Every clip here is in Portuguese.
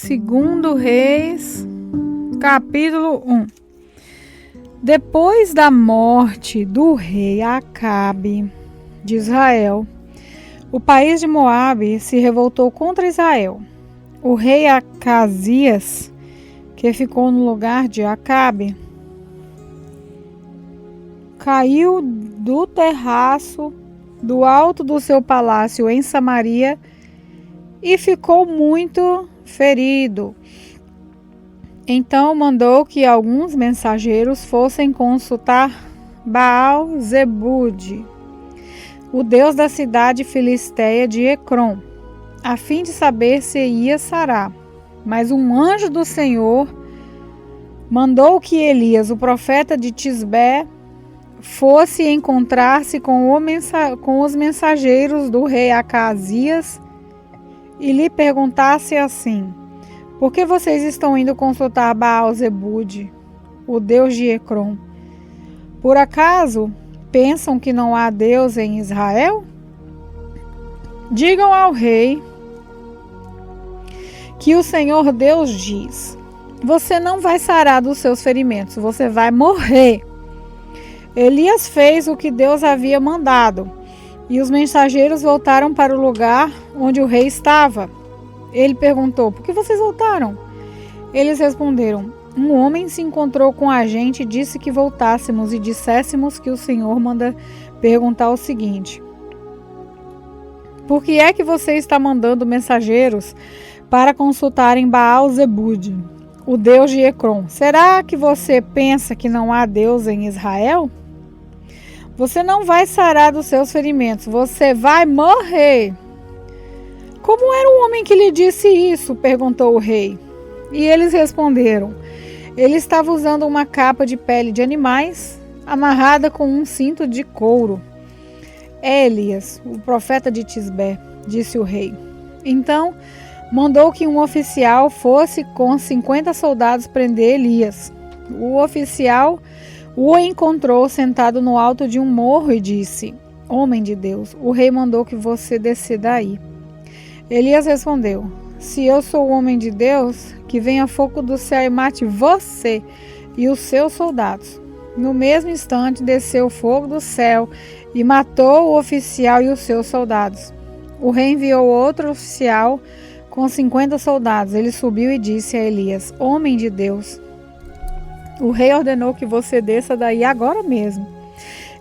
Segundo Reis, capítulo 1. Depois da morte do rei Acabe de Israel, o país de Moabe se revoltou contra Israel. O rei Acasias, que ficou no lugar de Acabe, caiu do terraço do alto do seu palácio em Samaria e ficou muito ferido. Então mandou que alguns mensageiros fossem consultar Baal-Zebude, o deus da cidade filisteia de Ecrom, a fim de saber se ia sarar. Mas um anjo do Senhor mandou que Elias, o profeta de Tisbé, fosse encontrar-se com os mensageiros do rei Acasias e lhe perguntasse assim: por que vocês estão indo consultar Baal-Zebude, o deus de Ecrom? Por acaso pensam que não há Deus em Israel? Digam ao rei que o Senhor Deus diz: você não vai sarar dos seus ferimentos, você vai morrer. Elias fez o que Deus havia mandado, e os mensageiros voltaram para o lugar onde o rei estava. Ele perguntou: por que vocês voltaram? Eles responderam: um homem se encontrou com a gente e disse que voltássemos e disséssemos que o Senhor manda perguntar o seguinte: por que é que você está mandando mensageiros para consultarem Baal-Zebude, o deus de Ecrom? Será que você pensa que não há Deus em Israel? Você não vai sarar dos seus ferimentos, você vai morrer. Como era o homem que lhe disse isso? Perguntou o rei. E eles responderam: ele estava usando uma capa de pele de animais, amarrada com um cinto de couro. É Elias, o profeta de Tisbé, disse o rei. Então mandou que um oficial fosse com 50 soldados prender Elias. O oficial o encontrou sentado no alto de um morro e disse: homem de Deus, o rei mandou que você desça daí. Elias respondeu: se eu sou o homem de Deus, que venha fogo do céu e mate você e os seus soldados. No mesmo instante desceu fogo do céu e matou o oficial e os seus soldados. O rei enviou outro oficial com 50 soldados. Ele subiu e disse a Elias: homem de Deus, o rei ordenou que você desça daí agora mesmo.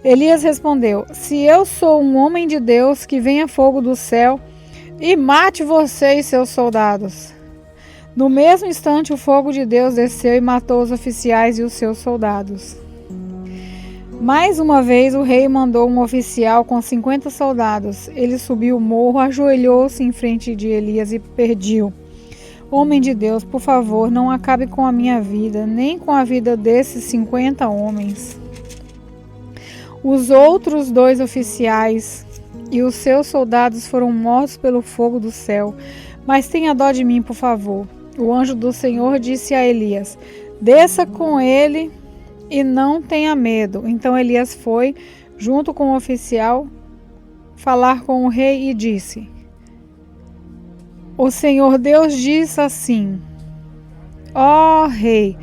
Elias respondeu: se eu sou um homem de Deus, que venha fogo do céu e mate você e seus soldados. No mesmo instante o fogo de Deus desceu e matou os oficiais e os seus soldados. Mais uma vez o rei mandou um oficial com 50 soldados. Ele subiu o morro, ajoelhou-se em frente de Elias e pediu: homem de Deus, por favor, não acabe com a minha vida, nem com a vida desses 50 homens. Os outros 2 oficiais e os seus soldados foram mortos pelo fogo do céu. Mas tenha dó de mim, por favor. O anjo do Senhor disse a Elias: desça com ele e não tenha medo. Então Elias foi, junto com o oficial, falar com o rei e disse: o Senhor Deus diz assim: ó rei,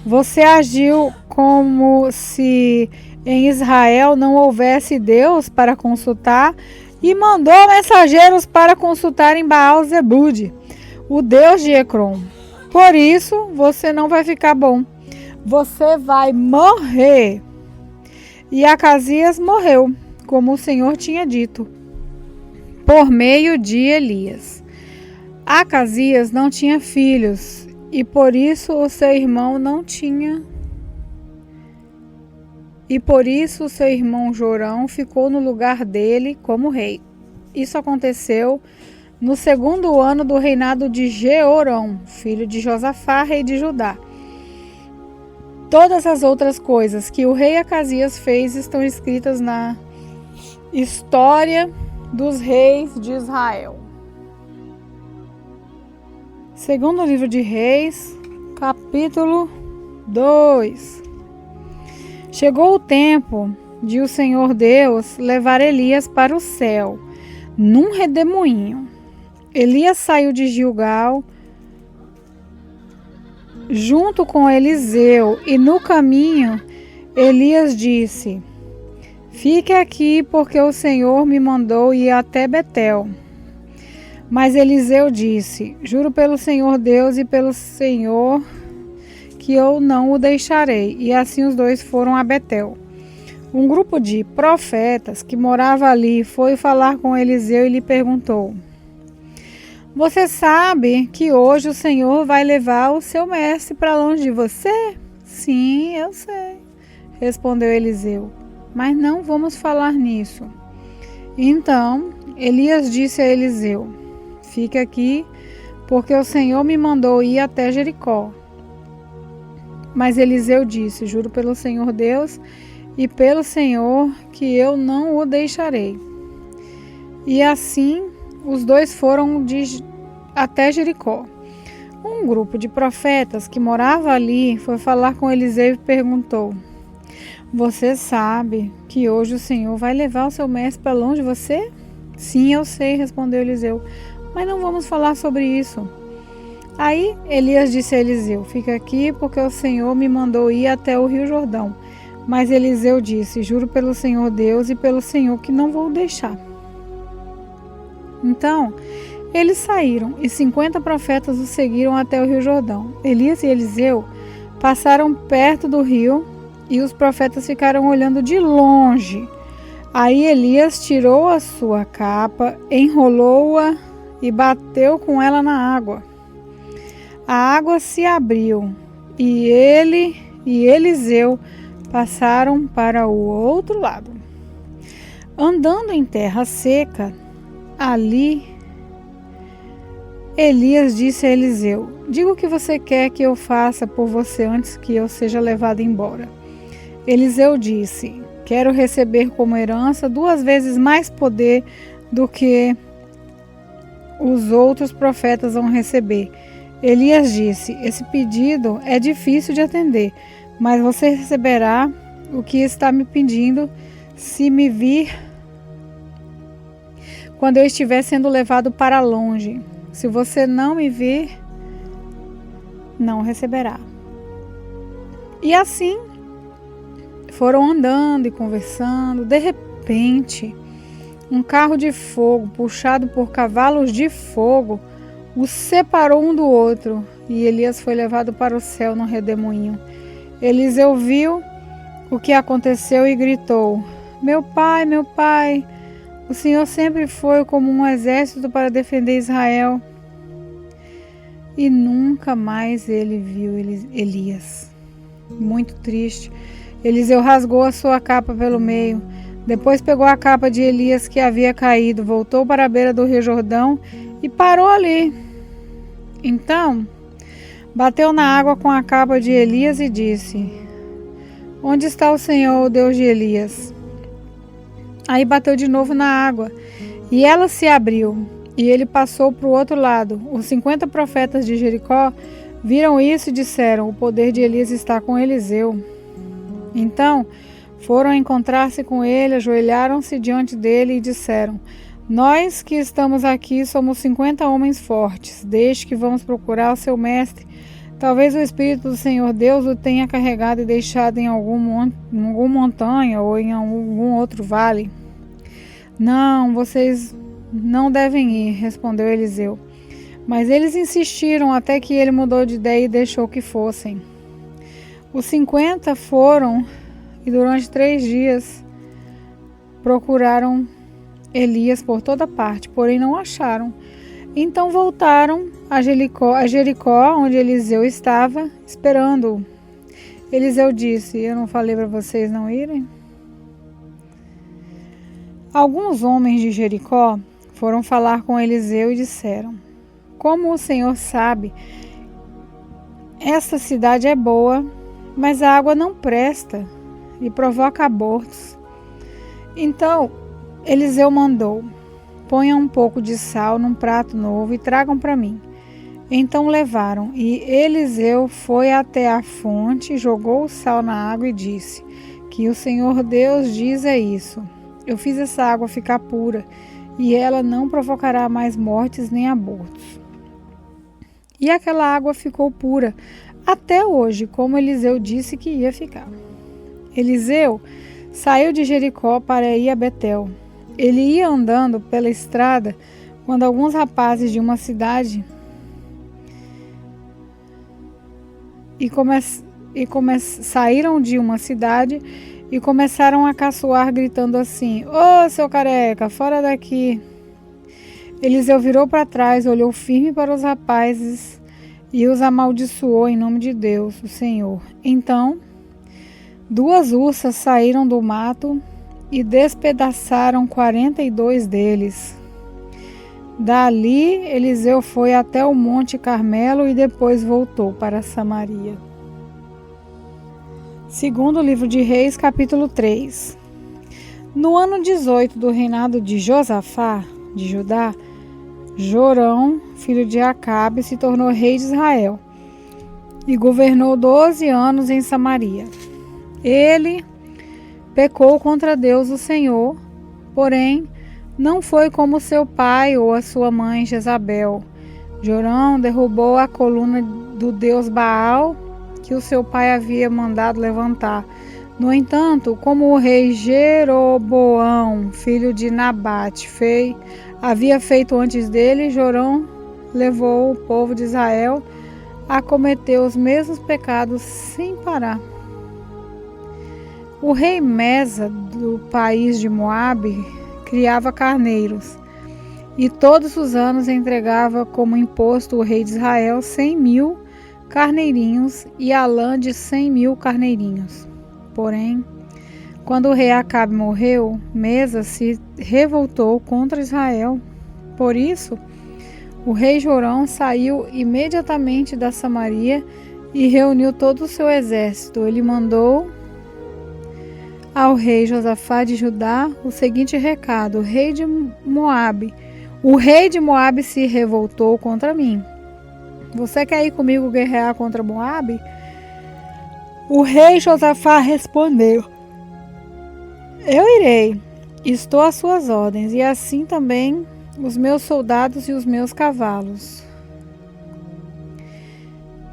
você agiu como se em Israel não houvesse Deus para consultar e mandou mensageiros para consultarem Baal-Zebude, o deus de Ecrom. Por isso você não vai ficar bom, você vai morrer. E Acasias morreu, como o Senhor tinha dito, por meio de Elias. Acasias não tinha filhos, e por isso o seu irmão Jorão ficou no lugar dele como rei. Isso aconteceu no 2º ano do reinado de Jeorão, filho de Josafá, rei de Judá. Todas as outras coisas que o rei Acasias fez estão escritas na história dos reis de Israel. Segundo livro de Reis, capítulo 2. Chegou o tempo de o Senhor Deus levar Elias para o céu, num redemoinho. Elias saiu de Gilgal junto com Eliseu, e no caminho Elias disse: fique aqui, porque o Senhor me mandou ir até Betel. Mas Eliseu disse: juro pelo Senhor Deus e pelo Senhor que eu não o deixarei. E assim os dois foram a Betel. Um grupo de profetas que morava ali foi falar com Eliseu e lhe perguntou: você sabe que hoje o Senhor vai levar o seu mestre para longe de você? Sim, eu sei, respondeu Eliseu, mas não vamos falar nisso. Então Elias disse a Eliseu: fique aqui, porque o Senhor me mandou ir até Jericó. Mas Eliseu disse: juro pelo Senhor Deus e pelo Senhor que eu não o deixarei. E assim os dois foram até Jericó. Um grupo de profetas que morava ali foi falar com Eliseu e perguntou: você sabe que hoje o Senhor vai levar o seu mestre para longe de você? Sim, eu sei, respondeu Eliseu, mas não vamos falar sobre isso. Aí Elias disse a Eliseu: fica aqui, porque o Senhor me mandou ir até o rio Jordão. Mas Eliseu disse: juro pelo Senhor Deus e pelo Senhor que não vou deixar. Então eles saíram, e 50 profetas os seguiram até o rio Jordão. Elias e Eliseu passaram perto do rio, e os profetas ficaram olhando de longe. Aí Elias tirou a sua capa, enrolou-a e bateu com ela na água. A água se abriu, e ele e Eliseu passaram para o outro lado. Andando em terra seca, ali Elias disse a Eliseu: diga o que você quer que eu faça por você antes que eu seja levado embora. Eliseu disse: quero receber como herança 2 vezes mais poder do que os outros profetas vão receber. Elias disse: esse pedido é difícil de atender, mas você receberá o que está me pedindo se me vir quando eu estiver sendo levado para longe. Se você não me vir, não receberá. E assim foram andando e conversando. De repente, um carro de fogo, puxado por cavalos de fogo, os separou um do outro, e Elias foi levado para o céu num redemoinho. Eliseu viu o que aconteceu e gritou: meu pai, o Senhor sempre foi como um exército para defender Israel. E nunca mais ele viu Elias. Muito triste, Eliseu rasgou a sua capa pelo meio. Depois pegou a capa de Elias que havia caído, voltou para a beira do rio Jordão e parou ali. Então, bateu na água com a capa de Elias e disse: onde está o Senhor, o Deus de Elias? Aí bateu de novo na água, e ela se abriu, e ele passou para o outro lado. Os 50 profetas de Jericó viram isso e disseram: o poder de Elias está com Eliseu. Então, foram encontrar-se com ele, ajoelharam-se diante dele e disseram: nós que estamos aqui somos 50 homens fortes. Desde que vamos procurar o seu mestre, talvez o Espírito do Senhor Deus o tenha carregado e deixado em alguma montanha ou em algum outro vale. Não, vocês não devem ir, respondeu Eliseu. Mas eles insistiram até que ele mudou de ideia e deixou que fossem. Os 50 foram e durante 3 dias procuraram Elias por toda parte, porém não acharam. Então voltaram a Jericó, onde Eliseu estava, esperando-o. Eliseu disse: eu não falei para vocês não irem? Alguns homens de Jericó foram falar com Eliseu e disseram: como o Senhor sabe, esta cidade é boa, mas a água não presta e provoca abortos. Então Eliseu mandou: ponham um pouco de sal num prato novo e tragam para mim. Então levaram, e Eliseu foi até a fonte, jogou o sal na água e disse: que o Senhor Deus diz é isso: eu fiz essa água ficar pura, e ela não provocará mais mortes nem abortos. E aquela água ficou pura até hoje, como Eliseu disse que ia ficar. Eliseu saiu de Jericó para ir a Betel. Ele ia andando pela estrada quando alguns rapazes de uma cidade saíram de uma cidade e começaram a caçoar, gritando assim: "Ô, seu careca, fora daqui!" Eliseu virou para trás, olhou firme para os rapazes e os amaldiçoou em nome de Deus, o Senhor. Então, 2 ursas saíram do mato e despedaçaram 42 deles. Dali, Eliseu foi até o Monte Carmelo e depois voltou para Samaria. Segundo livro de Reis, capítulo 3. No ano 18 do reinado de Josafá, de Judá, Jorão, filho de Acabe, se tornou rei de Israel e governou 12 anos em Samaria. Ele pecou contra Deus, o Senhor, porém não foi como seu pai ou a sua mãe Jezabel. Jorão derrubou a coluna do deus Baal que o seu pai havia mandado levantar. No entanto, como o rei Jeroboão, filho de Nabate, havia feito antes dele, Jorão levou o povo de Israel a cometer os mesmos pecados sem parar. O rei Mesa, do país de Moabe, criava carneiros, e todos os anos entregava como imposto o rei de Israel 100.000 carneirinhos e a lã de 100.000 carneirinhos. Porém, quando o rei Acabe morreu, Mesa se revoltou contra Israel. Por isso, o rei Jorão saiu imediatamente da Samaria e reuniu todo o seu exército. Ele mandou ao rei Josafá de Judá o seguinte recado: o rei de Moabe se revoltou contra mim. Você quer ir comigo guerrear contra Moabe? O rei Josafá respondeu: eu irei, estou às suas ordens, e assim também os meus soldados e os meus cavalos.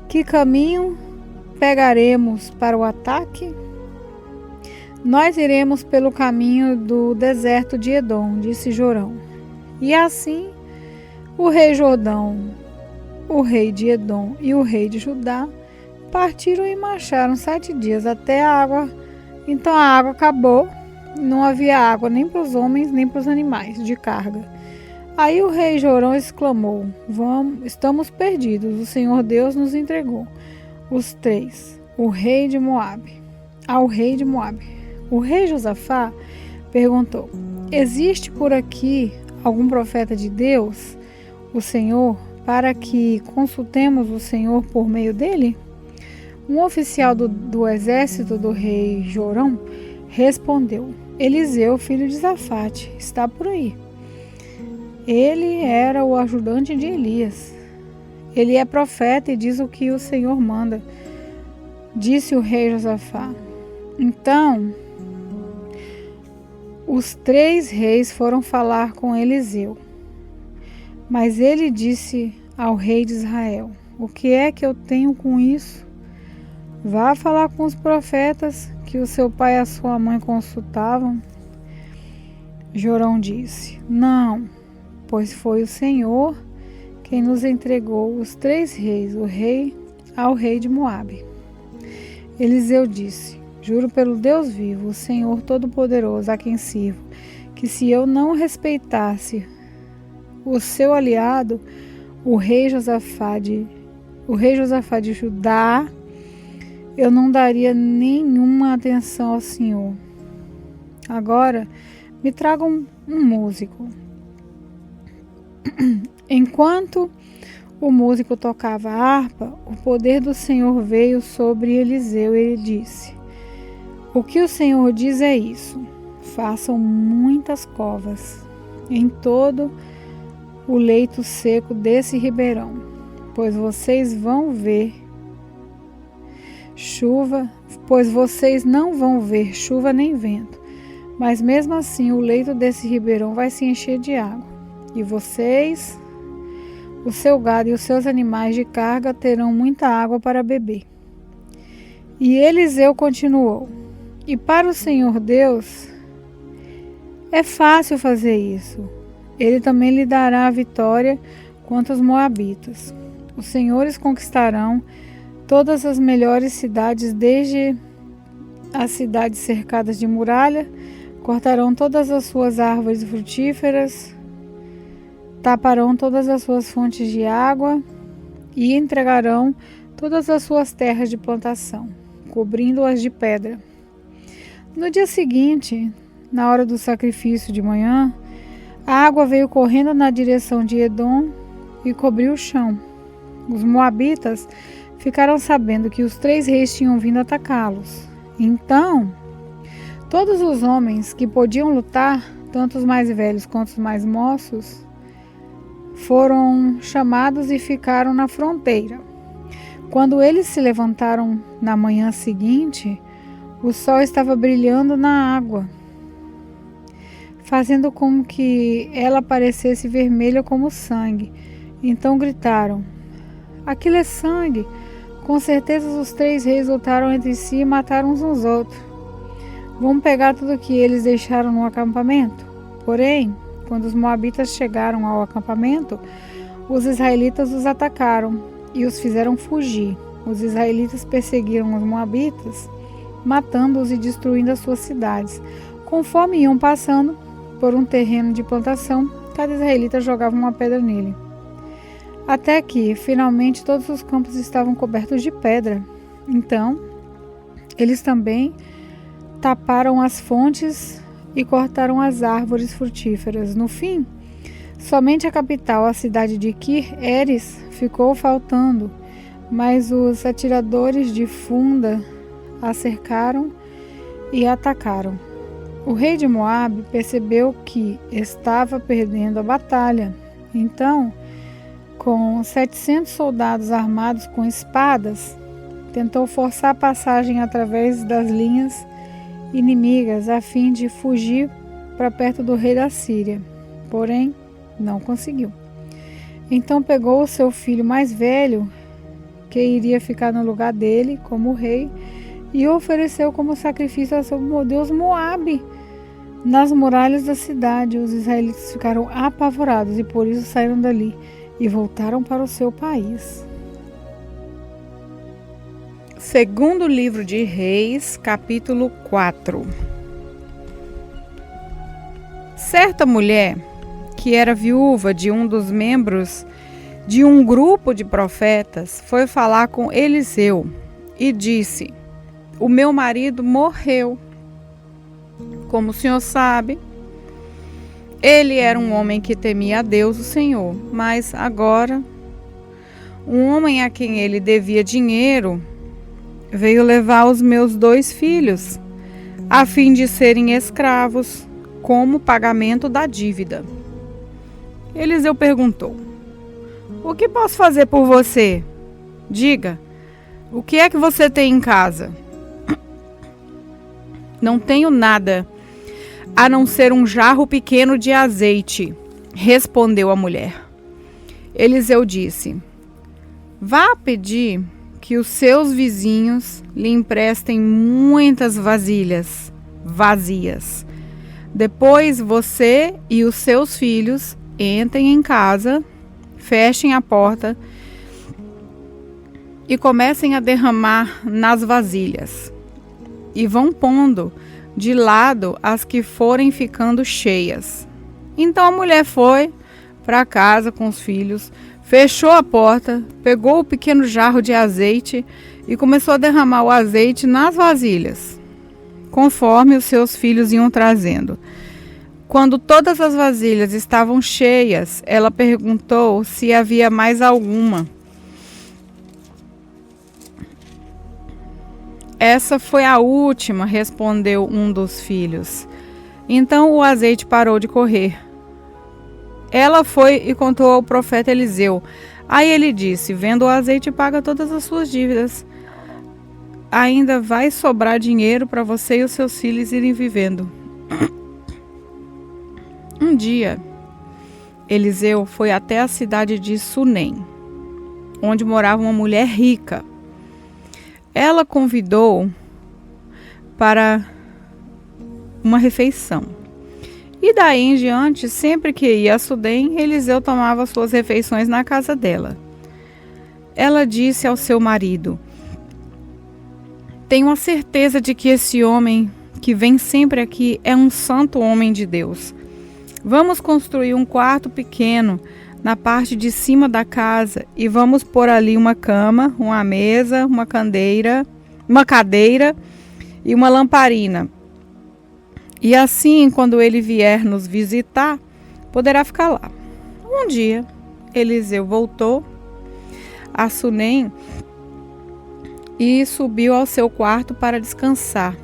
Que caminho pegaremos para o ataque? Nós iremos pelo caminho do deserto de Edom, disse Jorão. E assim o rei Jordão, o rei de Edom e o rei de Judá partiram e marcharam 7 dias até a água. Então a água acabou, não havia água nem para os homens nem para os animais de carga. Aí o rei Jorão exclamou: estamos perdidos, o Senhor Deus nos entregou os 3, ao rei de Moabe. O rei Josafá perguntou: existe por aqui algum profeta de Deus, o Senhor, para que consultemos o Senhor por meio dele? Um oficial do exército do rei Jorão respondeu: Eliseu, filho de Safate, está por aí. Ele era o ajudante de Elias. Ele é profeta e diz o que o Senhor manda, disse o rei Josafá. Então, os 3 reis foram falar com Eliseu. Mas ele disse ao rei de Israel: o que é que eu tenho com isso? Vá falar com os profetas que o seu pai e a sua mãe consultavam. Jorão disse: não, pois foi o Senhor quem nos entregou os 3 reis, ao rei de Moabe. Eliseu disse: juro pelo Deus vivo, o Senhor Todo-Poderoso, a quem sirvo, que se eu não respeitasse o seu aliado, o rei Josafá de Judá, eu não daria nenhuma atenção ao Senhor. Agora, me tragam um músico. Enquanto o músico tocava a harpa, o poder do Senhor veio sobre Eliseu e ele disse: o que o Senhor diz é isso: façam muitas covas em todo o leito seco desse ribeirão, pois vocês não vão ver chuva nem vento, mas mesmo assim o leito desse ribeirão vai se encher de água, e vocês o seu gado e os seus animais de carga terão muita água para beber. E Eliseu continuou: e para o Senhor Deus é fácil fazer isso. Ele também lhe dará a vitória contra os moabitas. Os senhores conquistarão todas as melhores cidades, desde as cidades cercadas de muralha, cortarão todas as suas árvores frutíferas, taparão todas as suas fontes de água e entregarão todas as suas terras de plantação, cobrindo-as de pedra. No dia seguinte, na hora do sacrifício de manhã, a água veio correndo na direção de Edom e cobriu o chão. Os moabitas ficaram sabendo que os 3 reis tinham vindo atacá-los. Então, todos os homens que podiam lutar, tanto os mais velhos quanto os mais moços, foram chamados e ficaram na fronteira. Quando eles se levantaram na manhã seguinte, o sol estava brilhando na água, fazendo com que ela parecesse vermelha como sangue. Então gritaram: aquilo é sangue! Com certeza os 3 reis lutaram entre si e mataram uns aos outros. Vamos pegar tudo o que eles deixaram no acampamento? Porém, quando os moabitas chegaram ao acampamento, os israelitas os atacaram e os fizeram fugir. Os israelitas perseguiram os moabitas, matando-os e destruindo as suas cidades. Conforme iam passando por um terreno de plantação, cada israelita jogava uma pedra nele. Até que, finalmente, todos os campos estavam cobertos de pedra. Então, eles também taparam as fontes e cortaram as árvores frutíferas. No fim, somente a capital, a cidade de Kir-Eres, ficou faltando, mas os atiradores de funda a cercaram e atacaram. O rei de Moabe percebeu que estava perdendo a batalha. Então, com 700 soldados armados com espadas, tentou forçar a passagem através das linhas inimigas a fim de fugir para perto do rei da Síria. Porém, não conseguiu. Então pegou o seu filho mais velho, que iria ficar no lugar dele como rei, e o ofereceu como sacrifício ao seu deus Moabe nas muralhas da cidade. Os israelitas ficaram apavorados e por isso saíram dali e voltaram para o seu país. Segundo livro de Reis, capítulo 4. Certa mulher, que era viúva de um dos membros de um grupo de profetas, foi falar com Eliseu e disse: o meu marido morreu. Como o senhor sabe, ele era um homem que temia a Deus, o Senhor, mas agora um homem a quem ele devia dinheiro veio levar os meus 2 filhos, a fim de serem escravos, como pagamento da dívida. Eliseu perguntou: o que posso fazer por você? Diga, o que é que você tem em casa? Não tenho nada, a não ser um jarro pequeno de azeite, respondeu a mulher. Eliseu disse: vá pedir que os seus vizinhos lhe emprestem muitas vasilhas vazias. Depois você e os seus filhos entrem em casa, fechem a porta e comecem a derramar nas vasilhas. E vão pondo de lado as que forem ficando cheias. Então a mulher foi para casa com os filhos, fechou a porta, pegou o pequeno jarro de azeite e começou a derramar o azeite nas vasilhas, conforme os seus filhos iam trazendo. Quando todas as vasilhas estavam cheias, ela perguntou se havia mais alguma. Essa foi a última, respondeu um dos filhos. Então o azeite parou de correr. Ela foi e contou ao profeta Eliseu. Aí ele disse: venda o azeite e paga todas as suas dívidas. Ainda vai sobrar dinheiro para você e os seus filhos irem vivendo. Um dia, Eliseu foi até a cidade de Sunem, onde morava uma mulher rica. Ela convidou para uma refeição. E daí em diante, sempre que ia a Sunem, Eliseu tomava suas refeições na casa dela. Ela disse ao seu marido: tenho a certeza de que esse homem que vem sempre aqui é um santo homem de Deus. Vamos construir um quarto pequeno na parte de cima da casa e vamos pôr ali uma cama, uma mesa, uma cadeira e uma lamparina. E assim, quando ele vier nos visitar, poderá ficar lá. Um dia, Eliseu voltou a Sunem e subiu ao seu quarto para descansar.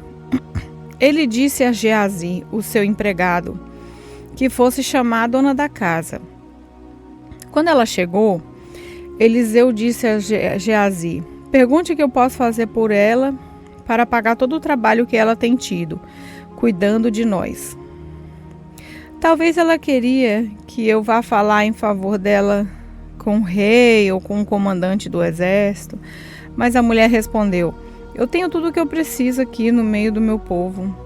Ele disse a Geazi, o seu empregado, que fosse chamar a dona da casa. Quando ela chegou, Eliseu disse a Geazi: pergunte o que eu posso fazer por ela para pagar todo o trabalho que ela tem tido, cuidando de nós. Talvez ela queria que eu vá falar em favor dela com o rei ou com o comandante do exército, mas a mulher respondeu: eu tenho tudo o que eu preciso aqui no meio do meu povo.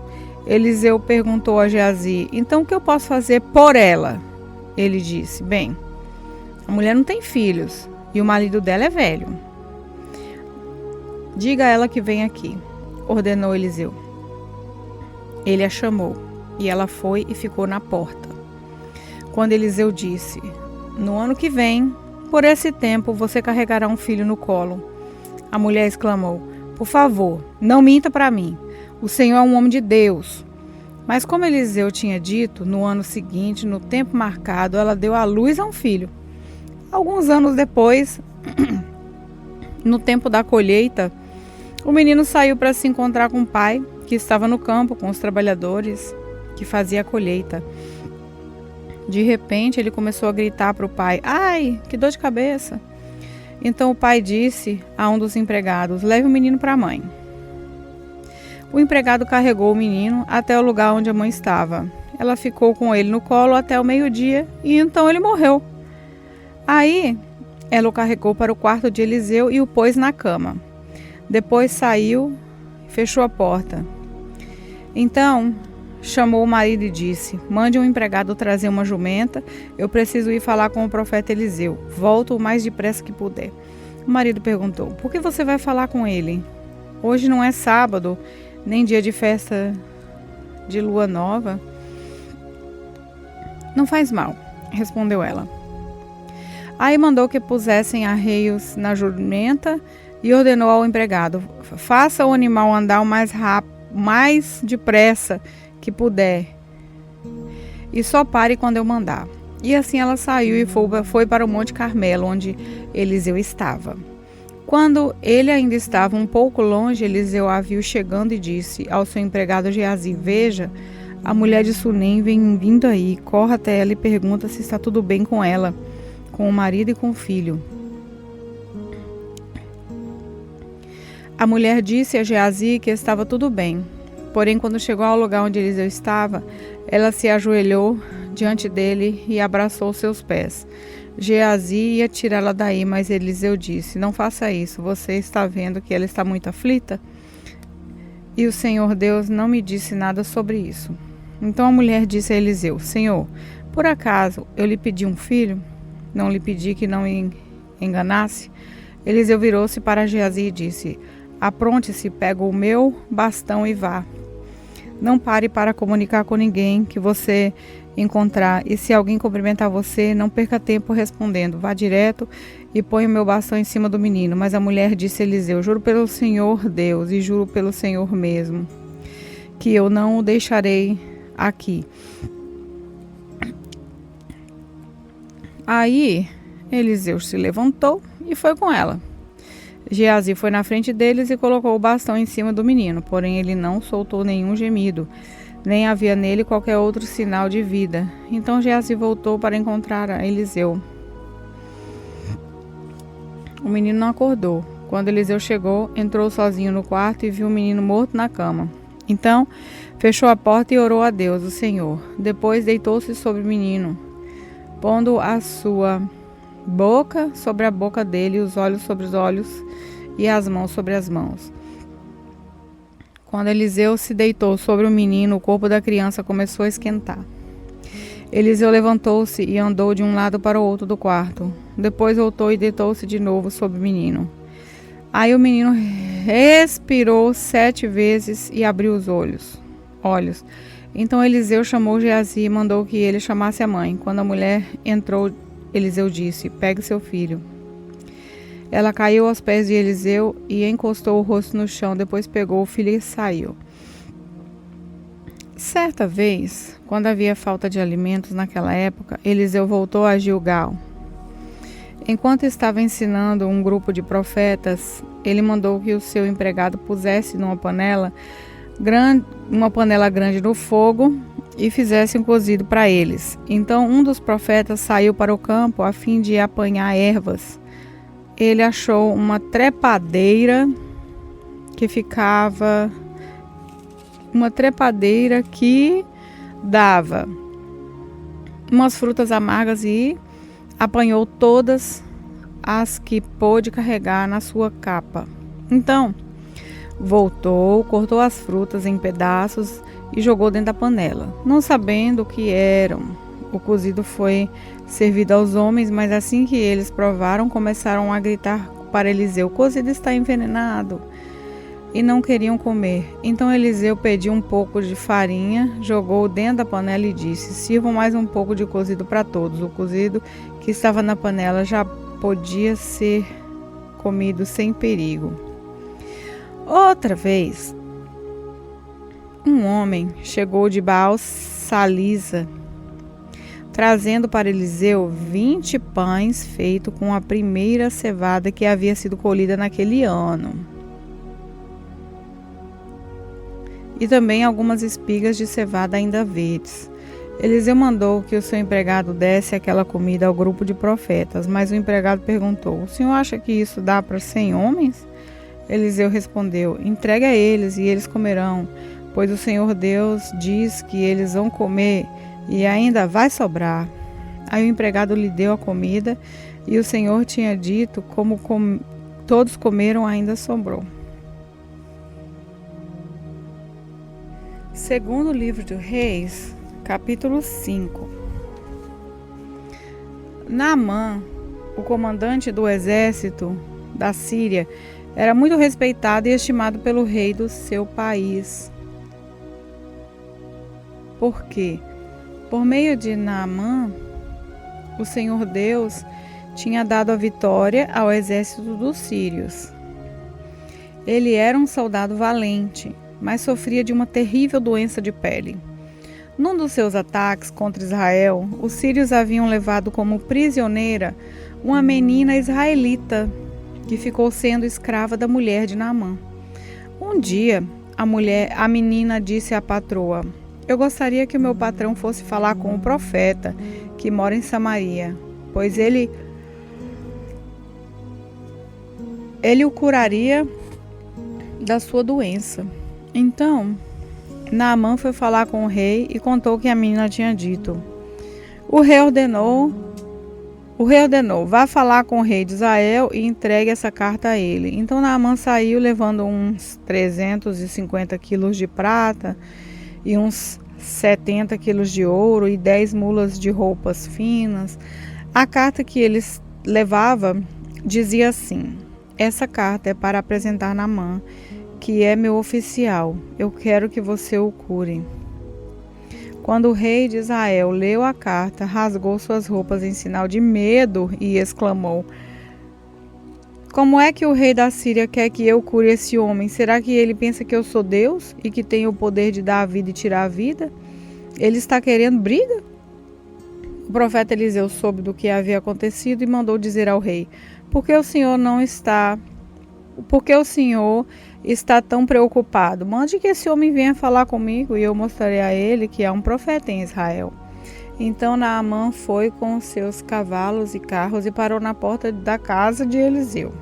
Eliseu perguntou a Geazi: então o que eu posso fazer por ela? Ele disse: bem, a mulher não tem filhos e o marido dela é velho. Diga a ela que vem aqui, ordenou Eliseu. Ele a chamou e ela foi e ficou na porta. Quando Eliseu disse: no ano que vem, por esse tempo, você carregará um filho no colo. A mulher exclamou: por favor, não minta para mim. O Senhor é um homem de Deus. Mas como Eliseu tinha dito, no ano seguinte, no tempo marcado, ela deu à luz a um filho. Alguns anos depois, no tempo da colheita, o menino saiu para se encontrar com o pai, que estava no campo com os trabalhadores que fazia a colheita. De repente, ele começou a gritar para o pai: ai, que dor de cabeça! Então o pai disse a um dos empregados: leve o menino para a mãe. O empregado carregou o menino até o lugar onde a mãe estava. Ela ficou com ele no colo até o meio-dia e então ele morreu. Aí ela o carregou para o quarto de Eliseu e o pôs na cama. Depois saiu e fechou a porta. Então chamou o marido e disse: mande um empregado trazer uma jumenta, eu preciso ir falar com o profeta Eliseu. Volto o mais depressa que puder. O marido perguntou: por que você vai falar com ele? Hoje não é sábado, nem dia de festa de lua nova. Não faz mal, respondeu ela. Aí mandou que pusessem arreios na jumenta e ordenou ao empregado: faça o animal andar o mais rápido, mais depressa que puder, e só pare quando eu mandar. E assim ela saiu e foi para o Monte Carmelo, onde Eliseu estava. Quando ele ainda estava um pouco longe, Eliseu a viu chegando e disse ao seu empregado Geazi: veja, a mulher de Sunem vem vindo aí, corra até ela e pergunta se está tudo bem com ela, com o marido e com o filho. A mulher disse a Geazi que estava tudo bem. Porém, quando chegou ao lugar onde Eliseu estava, ela se ajoelhou diante dele e abraçou seus pés. Geazi ia tirá-la daí, mas Eliseu disse: não faça isso, você está vendo que ela está muito aflita? E o Senhor Deus não me disse nada sobre isso. Então a mulher disse a Eliseu: Senhor, por acaso eu lhe pedi um filho? Não lhe pedi que não me enganasse? Eliseu virou-se para Geazi e disse: apronte-se, pega o meu bastão e vá. Não pare para comunicar com ninguém que você encontrar, e se alguém cumprimentar você, não perca tempo respondendo. Vá direto e põe o meu bastão em cima do menino. Mas a mulher disse a Eliseu: juro pelo Senhor Deus e juro pelo Senhor mesmo, que eu não o deixarei aqui. Aí Eliseu se levantou e foi com ela. Geazi foi na frente deles e colocou o bastão em cima do menino, porém ele não soltou nenhum gemido, nem havia nele qualquer outro sinal de vida. Então Geazi voltou para encontrar a Eliseu. O menino não acordou. Quando Eliseu chegou, entrou sozinho no quarto e viu o menino morto na cama. Então fechou a porta e orou a Deus, o Senhor. Depois deitou-se sobre o menino. pondo a sua boca sobre a boca dele, os olhos sobre os olhos e as mãos sobre as mãos. Quando Eliseu se deitou sobre o menino, o corpo da criança começou a esquentar. Eliseu levantou-se e andou de um lado para o outro do quarto. Depois voltou e deitou-se de novo sobre o menino. Aí o menino respirou 7 vezes e abriu os olhos. Então Eliseu chamou Geazi e mandou que ele chamasse a mãe. Quando a mulher entrou, Eliseu disse: "Pegue seu filho." Ela caiu aos pés de Eliseu e encostou o rosto no chão. Depois pegou o filho e saiu. Certa vez, quando havia falta de alimentos naquela época, Eliseu voltou a Gilgal. Enquanto estava ensinando um grupo de profetas, ele mandou que o seu empregado pusesse numa panela grande no fogo e fizesse um cozido para eles. Então um dos profetas saiu para o campo a fim de apanhar ervas. Ele achou uma trepadeira que dava umas frutas amargas e apanhou todas as que pôde carregar na sua capa. Então voltou, cortou as frutas em pedaços e jogou dentro da panela, não sabendo o que eram. O cozido foi servido aos homens, mas assim que eles provaram, começaram a gritar para Eliseu: "O cozido está envenenado!" E não queriam comer. Então Eliseu pediu um pouco de farinha, jogou dentro da panela e disse: "Sirvam mais um pouco de cozido para todos." O cozido que estava na panela já podia ser comido sem perigo. Outra vez, um homem chegou de Baal-Salisa, trazendo para Eliseu 20 pães feitos com a primeira cevada que havia sido colhida naquele ano, e também algumas espigas de cevada ainda verdes. Eliseu mandou que o seu empregado desse aquela comida ao grupo de profetas, mas o empregado perguntou: "O senhor acha que isso dá para 100 homens?" Eliseu respondeu: "Entregue a eles e eles comerão, pois o Senhor Deus diz que eles vão comer e ainda vai sobrar." Aí o empregado lhe deu a comida e o Senhor tinha dito: como todos comeram, ainda sobrou. Segundo livro de Reis, capítulo 5. Naamã, o comandante do exército da Síria, era muito respeitado e estimado pelo rei do seu país. Por quê? Por meio de Naamã, o Senhor Deus tinha dado a vitória ao exército dos sírios. Ele era um soldado valente, mas sofria de uma terrível doença de pele. Num dos seus ataques contra Israel, os sírios haviam levado como prisioneira uma menina israelita que ficou sendo escrava da mulher de Naamã. Um dia, a menina disse à patroa: "Eu gostaria que o meu patrão fosse falar com o profeta que mora em Samaria, pois ele o curaria da sua doença." Então, Naamã foi falar com o rei e contou o que a menina tinha dito. O rei ordenou: "Vá falar com o rei de Israel e entregue essa carta a ele." Então Naamã saiu levando uns 350 quilos de prata e uns 70 quilos de ouro e 10 mulas de roupas finas. A carta que ele levava dizia assim: "Essa carta é para apresentar Naamã, que é meu oficial. Eu quero que você o cure." Quando o rei de Israel leu a carta, rasgou suas roupas em sinal de medo e exclamou: "Como é que o rei da Síria quer que eu cure esse homem? Será que ele pensa que eu sou Deus e que tenho o poder de dar a vida e tirar a vida? Ele está querendo briga?" O profeta Eliseu soube do que havia acontecido e mandou dizer ao rei: Por que o senhor está tão preocupado? Mande que esse homem venha falar comigo e eu mostrarei a ele que há um profeta em Israel." Então Naamã foi com seus cavalos e carros e parou na porta da casa de Eliseu.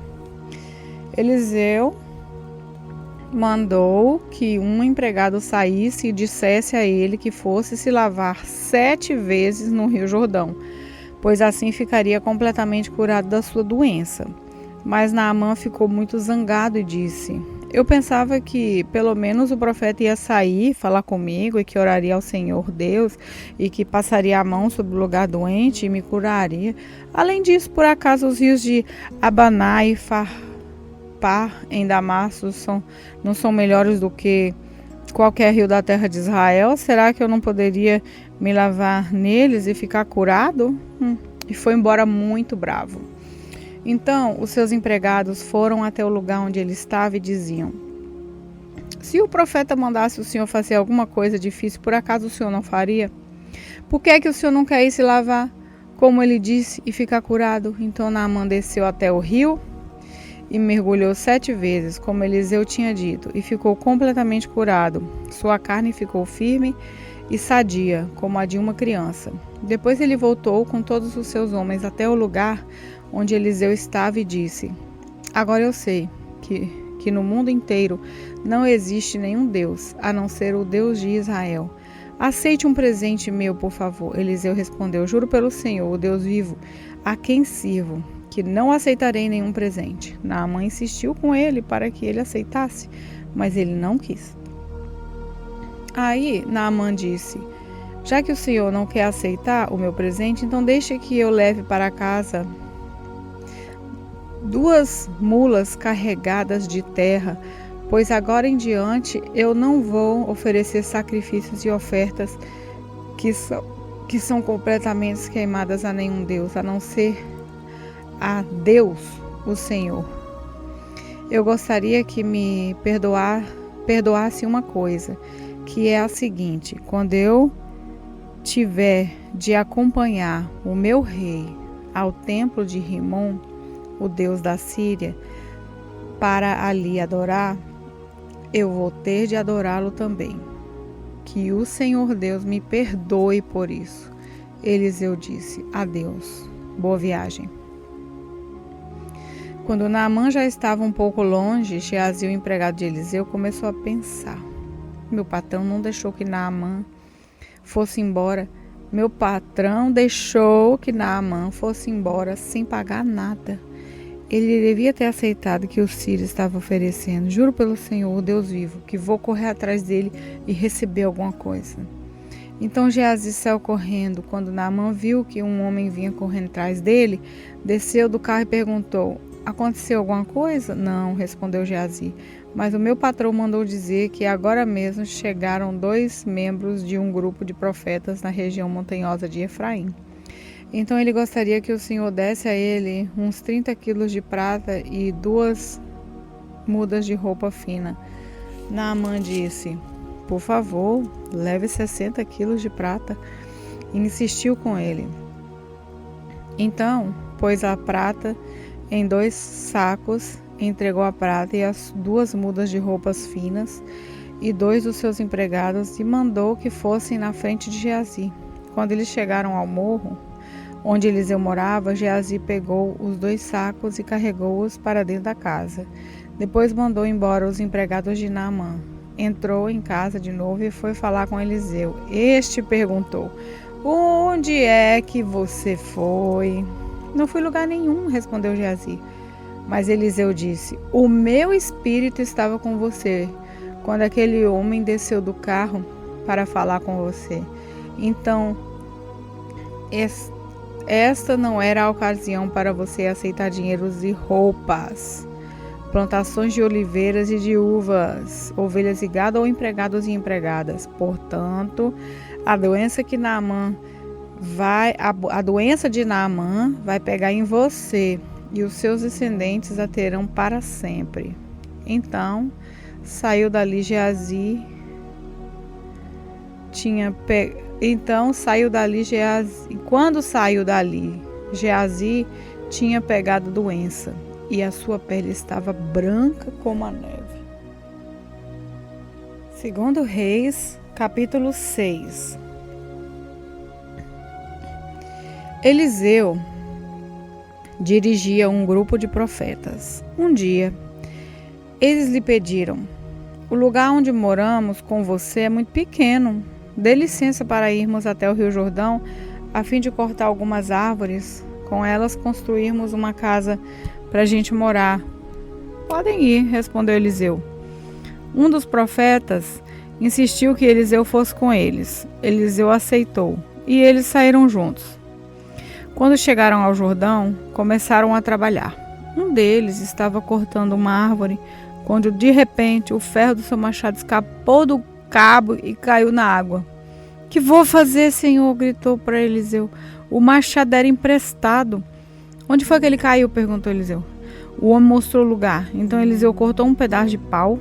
Eliseu mandou que um empregado saísse e dissesse a ele que fosse se lavar 7 vezes no Rio Jordão, pois assim ficaria completamente curado da sua doença. Mas Naamã ficou muito zangado e disse: eu pensava que pelo menos o profeta ia sair, falar comigo e que oraria ao Senhor Deus e que passaria a mão sobre o lugar doente e me curaria. Além disso, por acaso os rios de Abaná e Farpar em Damasco não são melhores do que qualquer rio da terra de Israel? Será que eu não poderia me lavar neles e ficar curado? E foi embora muito bravo. Então os seus empregados foram até o lugar onde ele estava e diziam: se o profeta mandasse o senhor fazer alguma coisa difícil, por acaso o senhor não faria? Por que é que o senhor não quer ir se lavar, como ele disse, e ficar curado? Então Naamã desceu até o rio e mergulhou 7 vezes, como Eliseu tinha dito, e ficou completamente curado. Sua carne ficou firme e sadia, como a de uma criança. Depois ele voltou com todos os seus homens até o lugar onde Eliseu estava e disse: agora eu sei que no mundo inteiro não existe nenhum Deus, a não ser o Deus de Israel. Aceite um presente meu, por favor. Eliseu respondeu: juro pelo Senhor, o Deus vivo, a quem sirvo, que não aceitarei nenhum presente. Naamã insistiu com ele para que ele aceitasse, mas ele não quis. Aí Naamã disse: já que o Senhor não quer aceitar o meu presente, então deixe que eu leve para casa 2 mulas carregadas de terra, pois agora em diante eu não vou oferecer sacrifícios e ofertas que são completamente queimadas a nenhum Deus, a não ser a Deus, o Senhor. Eu gostaria que me perdoasse uma coisa, que é a seguinte: quando eu tiver de acompanhar o meu rei ao templo de Rimon, o Deus da Síria, para ali adorar, eu vou ter de adorá-lo também. Que o Senhor Deus me perdoe por isso. Eliseu disse: adeus, boa viagem. Quando Naamã já estava um pouco longe, Geazi, o empregado de Eliseu, começou a pensar: meu patrão não deixou que Naamã fosse embora. Meu patrão deixou que Naamã fosse embora sem pagar nada. Ele devia ter aceitado que o sírio estava oferecendo. Juro pelo Senhor, o Deus vivo, que vou correr atrás dele e receber alguma coisa. Então Geazi saiu correndo. Quando Naamã viu que um homem vinha correndo atrás dele, desceu do carro e perguntou: aconteceu alguma coisa? Não, respondeu Geazi, mas o meu patrão mandou dizer que agora mesmo chegaram 2 membros de um grupo de profetas na região montanhosa de Efraim. Então ele gostaria que o Senhor desse a ele uns 30 quilos de prata e 2 mudas de roupa fina. Naamã disse: por favor, leve 60 quilos de prata. E insistiu com ele. Então pôs a prata em 2 sacos, entregou a prata e as 2 mudas de roupas finas e 2 dos seus empregados e mandou que fossem na frente de Geazi. Quando eles chegaram ao morro onde Eliseu morava, Geazi pegou os 2 sacos e carregou-os para dentro da casa. Depois mandou embora os empregados de Naamã. Entrou em casa de novo e foi falar com Eliseu. Este perguntou: onde é que você foi? Não fui lugar nenhum, respondeu Geazi. Mas Eliseu disse: o meu espírito estava com você quando aquele homem desceu do carro para falar com você. Então, esta não era a ocasião para você aceitar dinheiros e roupas, plantações de oliveiras e de uvas, ovelhas e gado ou empregados e empregadas. Portanto, a doença de Naamã vai pegar em você e os seus descendentes a terão para sempre. Então saiu dali Geazi. Quando saiu dali, Geazi tinha pegado doença e a sua pele estava branca como a neve. Segundo Reis, capítulo 6. Eliseu dirigia um grupo de profetas. Um dia, eles lhe pediram: o lugar onde moramos com você é muito pequeno. Dê licença para irmos até o Rio Jordão a fim de cortar algumas árvores, com elas construirmos uma casa para a gente morar. Podem ir, respondeu Eliseu. Um dos profetas insistiu que Eliseu fosse com eles. Eliseu aceitou, e eles saíram juntos. Quando chegaram ao Jordão, começaram a trabalhar. Um deles estava cortando uma árvore, quando de repente o ferro do seu machado escapou do cabo e caiu na água. Que vou fazer, Senhor? Gritou para Eliseu. O machado era emprestado. Onde foi que ele caiu? Perguntou Eliseu. O homem mostrou o lugar. Então Eliseu cortou um pedaço de pau,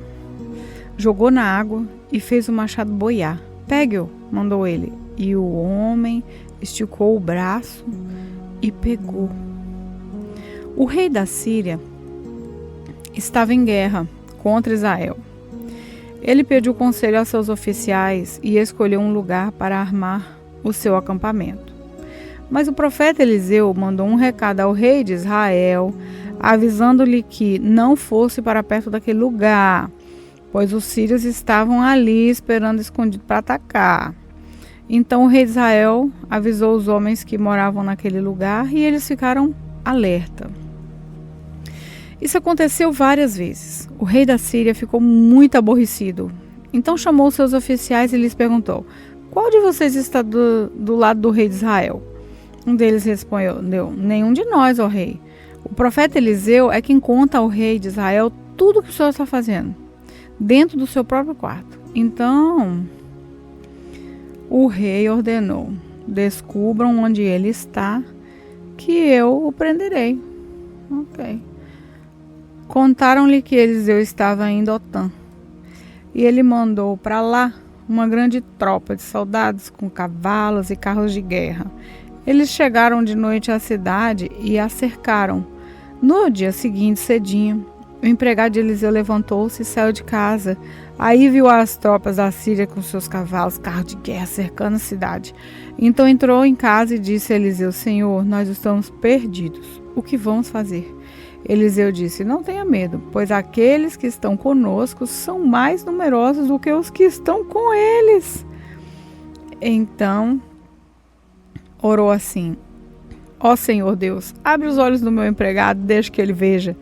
jogou na água e fez o machado boiar. Pegue-o, mandou ele. E o homem esticou o braço e pegou. O rei da Síria estava em guerra contra Israel. Ele pediu conselho a seus oficiais e escolheu um lugar para armar o seu acampamento. Mas o profeta Eliseu mandou um recado ao rei de Israel, avisando-lhe que não fosse para perto daquele lugar, pois os sírios estavam ali esperando escondido para atacar. Então o rei de Israel avisou os homens que moravam naquele lugar e eles ficaram alerta. Isso aconteceu várias vezes. O rei da Síria ficou muito aborrecido. Então chamou seus oficiais e lhes perguntou: qual de vocês está do lado do rei de Israel? Um deles respondeu: nenhum de nós, ó rei. O profeta Eliseu é quem conta ao rei de Israel tudo o que o senhor está fazendo, dentro do seu próprio quarto. Então, o rei ordenou: descubram onde ele está, que eu o prenderei. Ok. Contaram-lhe que Eliseu estava em Dotã, e ele mandou para lá uma grande tropa de soldados com cavalos e carros de guerra. Eles chegaram de noite à cidade e a cercaram. No dia seguinte, cedinho, o empregado de Eliseu levantou-se e saiu de casa. Aí viu as tropas da Síria com seus cavalos, carros de guerra, cercando a cidade. Então entrou em casa e disse a Eliseu: Senhor, nós estamos perdidos. O que vamos fazer? Eliseu disse: não tenha medo, pois aqueles que estão conosco são mais numerosos do que os que estão com eles. Então orou assim: ó Senhor Deus, abre os olhos do meu empregado, deixa que ele veja.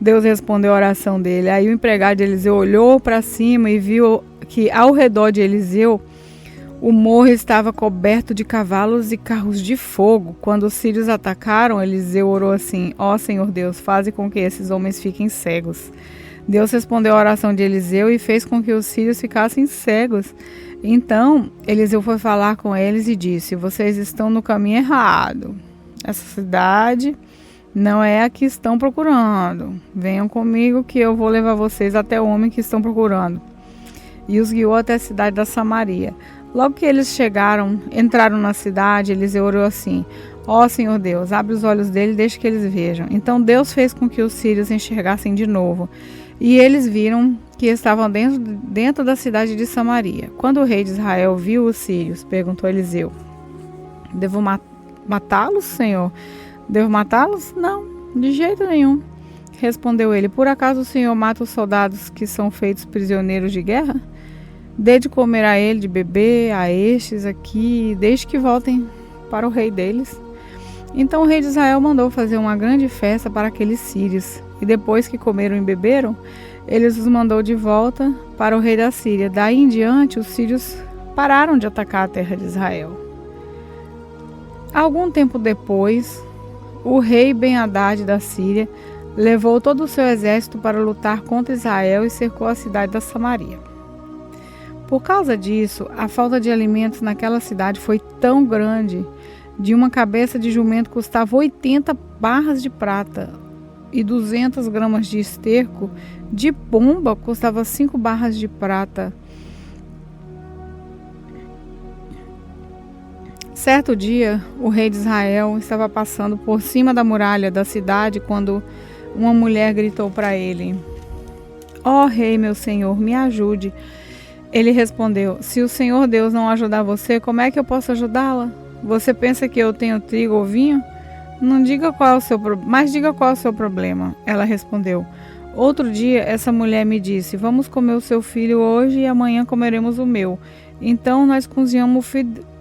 Deus respondeu a oração dele. Aí o empregado de Eliseu olhou para cima e viu que ao redor de Eliseu o morro estava coberto de cavalos e carros de fogo. Quando os sírios atacaram, Eliseu orou assim: ó Senhor Deus, faze com que esses homens fiquem cegos. Deus respondeu a oração de Eliseu e fez com que os sírios ficassem cegos. Então Eliseu foi falar com eles e disse: vocês estão no caminho errado. Essa cidade não é a que estão procurando. Venham comigo que eu vou levar vocês até o homem que estão procurando. E os guiou até a cidade da Samaria. Logo que eles entraram na cidade, Eliseu orou assim: ó Senhor Deus, abre os olhos dele e deixa que eles vejam. Então Deus fez com que os sírios enxergassem de novo. E eles viram que estavam dentro da cidade de Samaria. Quando o rei de Israel viu os sírios, perguntou a Eliseu: devo matá-los, Senhor? Devo matá-los? Não, de jeito nenhum. Respondeu ele: por acaso o Senhor mata os soldados que são feitos prisioneiros de guerra? Dê de comer a ele, de beber a estes aqui, desde que voltem para o rei deles. Então o rei de Israel mandou fazer uma grande festa para aqueles sírios. E depois que comeram e beberam, ele os mandou de volta para o rei da Síria. Daí em diante, os sírios pararam de atacar a terra de Israel. Algum tempo depois, o rei Ben-Hadad da Síria levou todo o seu exército para lutar contra Israel e cercou a cidade da Samaria. Por causa disso, a falta de alimentos naquela cidade foi tão grande, de uma cabeça de jumento custava 80 barras de prata e 200 gramas de esterco de pomba custava 5 barras de prata. Certo dia, o rei de Israel estava passando por cima da muralha da cidade quando uma mulher gritou para ele: ó rei, meu senhor, me ajude. Ele respondeu: se o Senhor Deus não ajudar você, como é que eu posso ajudá-la? Você pensa que eu tenho trigo ou vinho? Não diga qual é o seu mas diga qual é o seu problema. Ela respondeu: outro dia essa mulher me disse: vamos comer o seu filho hoje e amanhã comeremos o meu. Então nós cozinhamos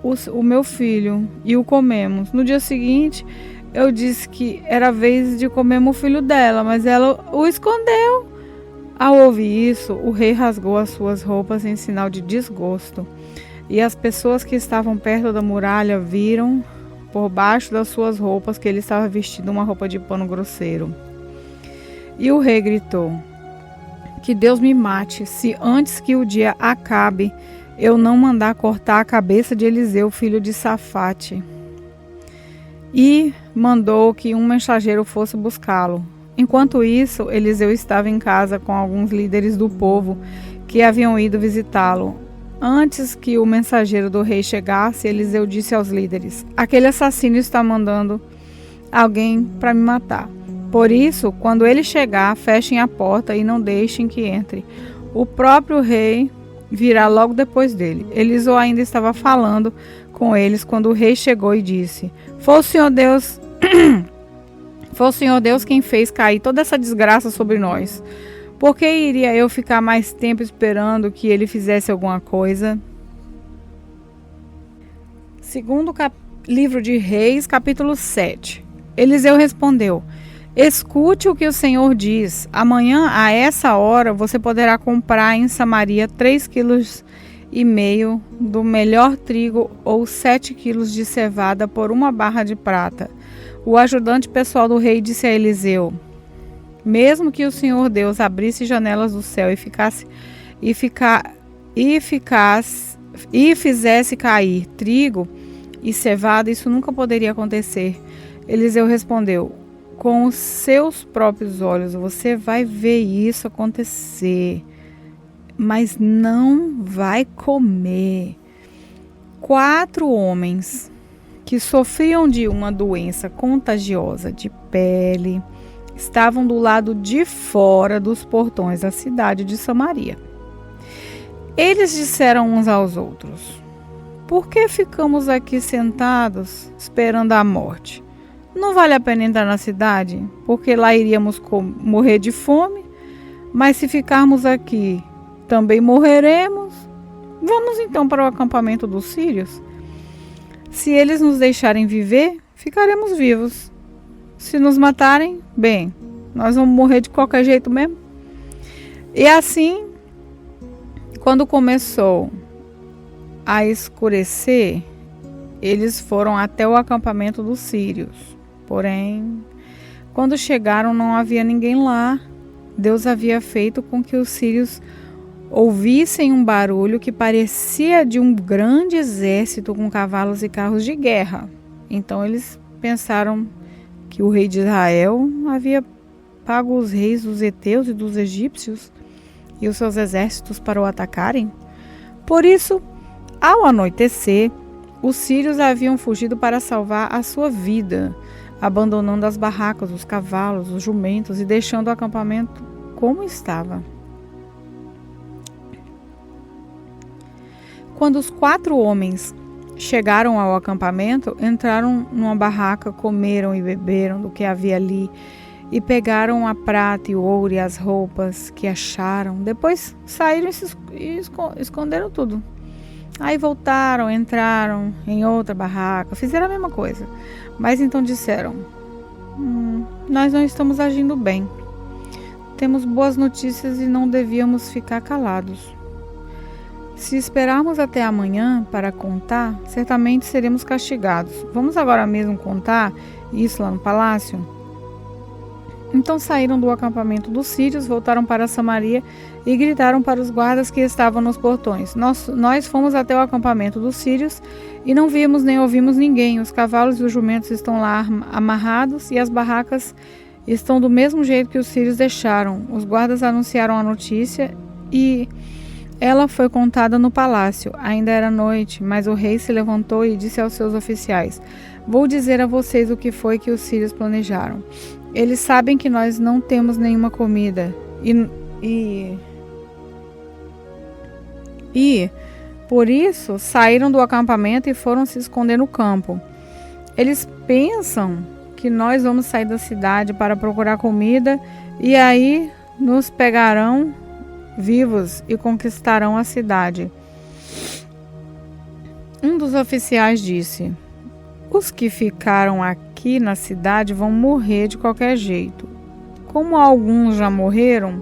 o meu filho e o comemos. No dia seguinte, eu disse que era a vez de comermos o filho dela, mas ela o escondeu. Ao ouvir isso, o rei rasgou as suas roupas em sinal de desgosto. E as pessoas que estavam perto da muralha viram, por baixo das suas roupas, que ele estava vestindo uma roupa de pano grosseiro. E o rei gritou: que Deus me mate, se antes que o dia acabe, eu não mandar cortar a cabeça de Eliseu, filho de Safate. E mandou que um mensageiro fosse buscá-lo. Enquanto isso, Eliseu estava em casa com alguns líderes do povo que haviam ido visitá-lo. Antes que o mensageiro do rei chegasse, Eliseu disse aos líderes: aquele assassino está mandando alguém para me matar. Por isso, quando ele chegar, fechem a porta e não deixem que entre. O próprio rei virá logo depois dele. Eliseu ainda estava falando com eles quando o rei chegou e disse: Foi o Senhor Deus quem fez cair toda essa desgraça sobre nós. Por que iria eu ficar mais tempo esperando que ele fizesse alguma coisa? Segundo livro de Reis, capítulo 7. Eliseu respondeu: escute o que o Senhor diz. Amanhã, a essa hora, você poderá comprar em Samaria 3,5 kg do melhor trigo ou 7 quilos de cevada por 1 barra de prata. O ajudante pessoal do rei disse a Eliseu: mesmo que o Senhor Deus abrisse janelas do céu e fizesse cair trigo e cevada, isso nunca poderia acontecer. Eliseu respondeu: com os seus próprios olhos você vai ver isso acontecer, mas não vai comer. 4 homens que sofriam de uma doença contagiosa de pele estavam do lado de fora dos portões da cidade de Samaria. Eles disseram uns aos outros: por que ficamos aqui sentados esperando a morte? Não vale a pena entrar na cidade, porque lá iríamos morrer de fome, mas se ficarmos aqui, também morreremos. Vamos então para o acampamento dos sírios. Se eles nos deixarem viver, ficaremos vivos. Se nos matarem, bem, nós vamos morrer de qualquer jeito mesmo. E assim, quando começou a escurecer, eles foram até o acampamento dos sírios. Porém, quando chegaram, não havia ninguém lá. Deus havia feito com que os sírios ouvissem um barulho que parecia de um grande exército com cavalos e carros de guerra. Então eles pensaram que o rei de Israel havia pago os reis dos heteus e dos egípcios e os seus exércitos para o atacarem. Por isso, ao anoitecer, os sírios haviam fugido para salvar a sua vida, abandonando as barracas, os cavalos, os jumentos e deixando o acampamento como estava. Quando os 4 homens chegaram ao acampamento, entraram numa barraca, comeram e beberam do que havia ali e pegaram a prata e o ouro e as roupas que acharam. Depois saíram e esconderam tudo. Aí voltaram, entraram em outra barraca, fizeram a mesma coisa. Mas então disseram: nós não estamos agindo bem. Temos boas notícias e não devíamos ficar calados. Se esperarmos até amanhã para contar, certamente seremos castigados. Vamos agora mesmo contar isso lá no palácio? Então saíram do acampamento dos sírios, voltaram para Samaria e gritaram para os guardas que estavam nos portões: Nós fomos até o acampamento dos sírios e não vimos nem ouvimos ninguém. Os cavalos e os jumentos estão lá amarrados e as barracas estão do mesmo jeito que os sírios deixaram. Os guardas anunciaram a notícia e ela foi contada no palácio. Ainda era noite, mas o rei se levantou e disse aos seus oficiais: vou dizer a vocês o que foi que os sírios planejaram. Eles sabem que nós não temos nenhuma comida e por isso saíram do acampamento e foram se esconder no campo. Eles pensam que nós vamos sair da cidade para procurar comida e aí nos pegarão vivos e conquistarão a cidade. Um dos oficiais disse: os que ficaram aqui na cidade vão morrer de qualquer jeito. Como alguns já morreram,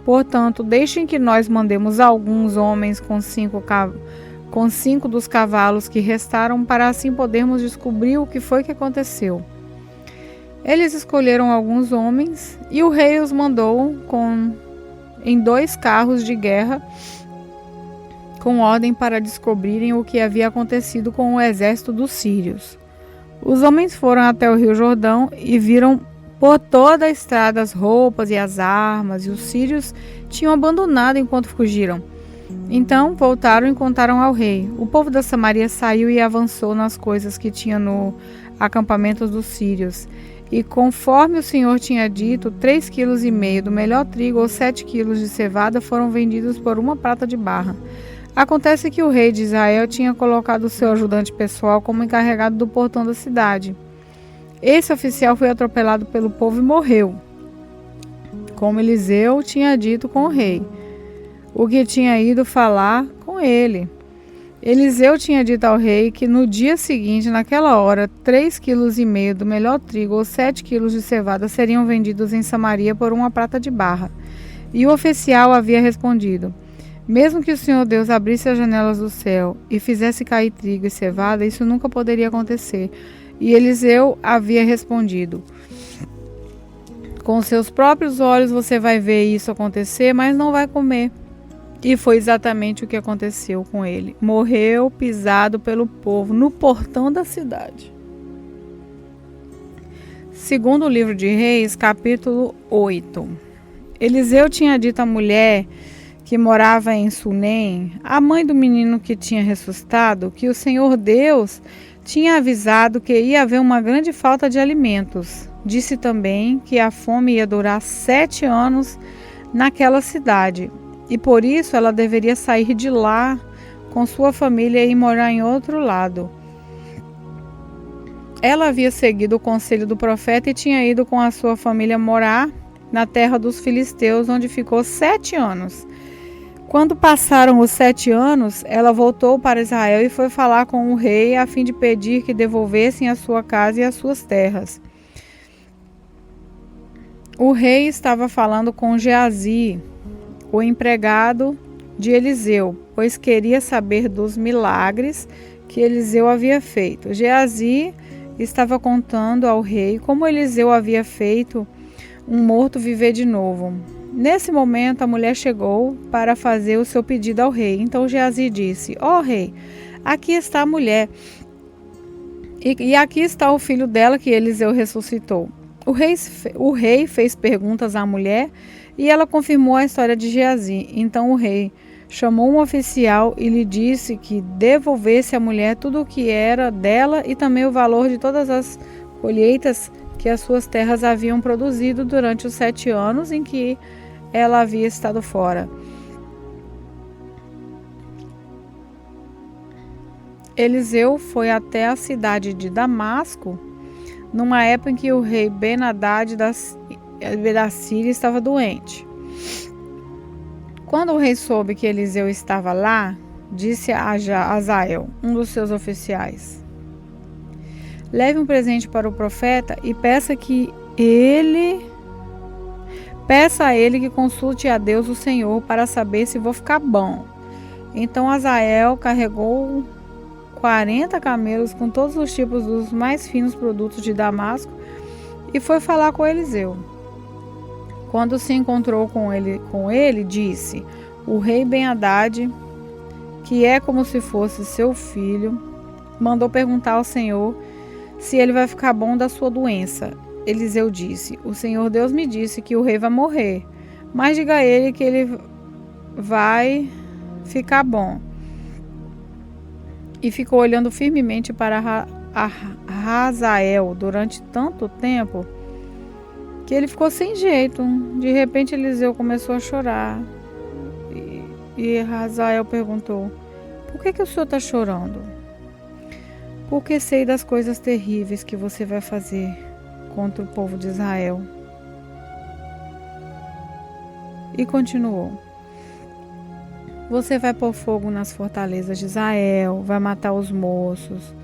portanto, deixem que nós mandemos alguns homens com cinco dos cavalos que restaram, para assim podermos descobrir o que foi que aconteceu. Eles escolheram alguns homens e o rei os mandou em 2 carros de guerra com ordem para descobrirem o que havia acontecido com o exército dos sírios. Os homens foram até o rio Jordão e viram por toda a estrada as roupas e as armas, e os sírios tinham abandonado enquanto fugiram. Então voltaram e contaram ao rei. O povo da Samaria saiu e avançou nas coisas que tinha no acampamento dos sírios. E conforme o Senhor tinha dito, 3,5 kg do melhor trigo ou 7 kg de cevada foram vendidos por 1 prata de barra. Acontece que o rei de Israel tinha colocado o seu ajudante pessoal como encarregado do portão da cidade. Esse oficial foi atropelado pelo povo e morreu, como Eliseu tinha dito com o rei, o que tinha ido falar com ele. Eliseu tinha dito ao rei que no dia seguinte, naquela hora, 3,5 kg do melhor trigo ou 7 kg de cevada seriam vendidos em Samaria por 1 prata de barra. E o oficial havia respondido: mesmo que o Senhor Deus abrisse as janelas do céu e fizesse cair trigo e cevada, isso nunca poderia acontecer. E Eliseu havia respondido: com seus próprios olhos você vai ver isso acontecer, mas não vai comer. E foi exatamente o que aconteceu com ele. Morreu pisado pelo povo no portão da cidade. Segundo o livro de Reis, capítulo 8. Eliseu tinha dito à mulher que morava em Sunem, a mãe do menino que tinha ressuscitado, que o Senhor Deus tinha avisado que ia haver uma grande falta de alimentos. Disse também que a fome ia durar 7 anos naquela cidade, e por isso ela deveria sair de lá com sua família e morar em outro lado. Ela havia seguido o conselho do profeta e tinha ido com a sua família morar na terra dos filisteus, onde ficou 7 anos. Quando passaram os 7 anos, ela voltou para Israel e foi falar com o rei a fim de pedir que devolvessem a sua casa e as suas terras. O rei estava falando com Geazi, o empregado de Eliseu, pois queria saber dos milagres que Eliseu havia feito. Geazi estava contando ao rei como Eliseu havia feito um morto viver de novo. Nesse momento, a mulher chegou para fazer o seu pedido ao rei. Então Geazi disse: ó rei, aqui está a mulher, e aqui está o filho dela que Eliseu ressuscitou. O rei fez perguntas à mulher e ela confirmou a história de Geazi. Então o rei chamou um oficial e lhe disse que devolvesse à mulher tudo o que era dela e também o valor de todas as colheitas que as suas terras haviam produzido durante os 7 anos em que ela havia estado fora. Eliseu foi até a cidade de Damasco numa época em que o rei Ben-Hadad da Síria estava doente. Quando o rei soube que Eliseu estava lá, disse a Azael, um dos seus oficiais: leve um presente para o profeta e peça a ele que consulte a Deus o Senhor para saber se vou ficar bom. Então Azael carregou 40 camelos com todos os tipos dos mais finos produtos de Damasco e foi falar com Eliseu. Quando se encontrou com ele, disse: o rei Ben-Hadad, que é como se fosse seu filho, mandou perguntar ao Senhor se ele vai ficar bom da sua doença. Eliseu disse: o Senhor Deus me disse que o rei vai morrer, mas diga a ele que ele vai ficar bom. E ficou olhando firmemente para Hazael durante tanto tempo que ele ficou sem jeito. De repente Eliseu começou a chorar. E Hazael perguntou: por que o senhor está chorando? Porque sei das coisas terríveis que você vai fazer contra o povo de Israel. E continuou: Você vai pôr fogo nas fortalezas de Israel, vai matar os moços,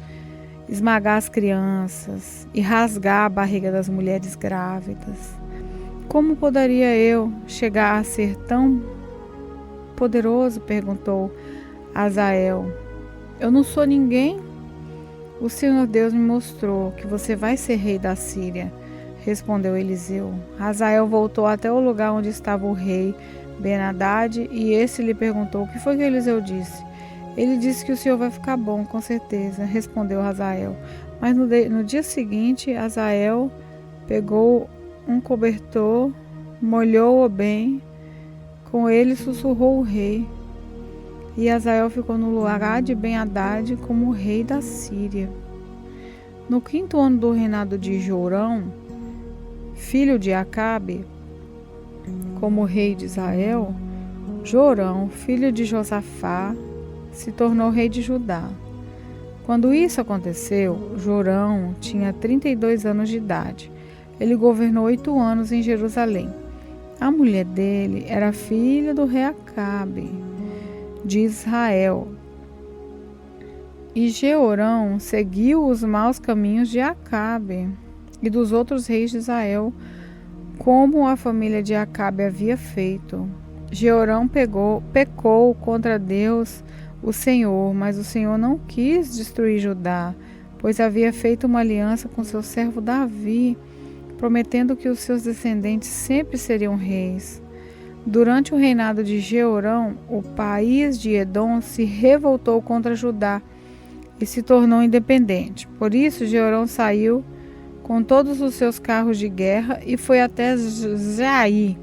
esmagar as crianças e rasgar a barriga das mulheres grávidas. Como poderia eu chegar a ser tão poderoso? Perguntou Hazael. Eu não sou ninguém? O Senhor Deus me mostrou que você vai ser rei da Síria, respondeu Eliseu. Hazael voltou até o lugar onde estava o rei Ben-Hadad e esse lhe perguntou: o que foi que Eliseu disse? Ele disse que o senhor vai ficar bom, com certeza, respondeu Hazael. Mas no dia seguinte, Hazael pegou um cobertor, molhou-o bem, com ele sussurrou o rei. E Hazael ficou no lugar de Ben-Hadad como rei da Síria. No 5º ano do reinado de Jorão, filho de Acabe, como rei de Israel, Jorão, filho de Josafá, se tornou rei de Judá. Quando isso aconteceu, Jorão tinha 32 anos de idade. Ele governou 8 anos em Jerusalém. A mulher dele era filha do rei Acabe, de Israel. E Jeorão seguiu os maus caminhos de Acabe e dos outros reis de Israel, como a família de Acabe havia feito. Jeorão pecou contra Deus, o Senhor, mas o Senhor não quis destruir Judá, pois havia feito uma aliança com seu servo Davi, prometendo que os seus descendentes sempre seriam reis. Durante o reinado de Jeorão, o país de Edom se revoltou contra Judá e se tornou independente. Por isso, Jeorão saiu com todos os seus carros de guerra e foi até Jair.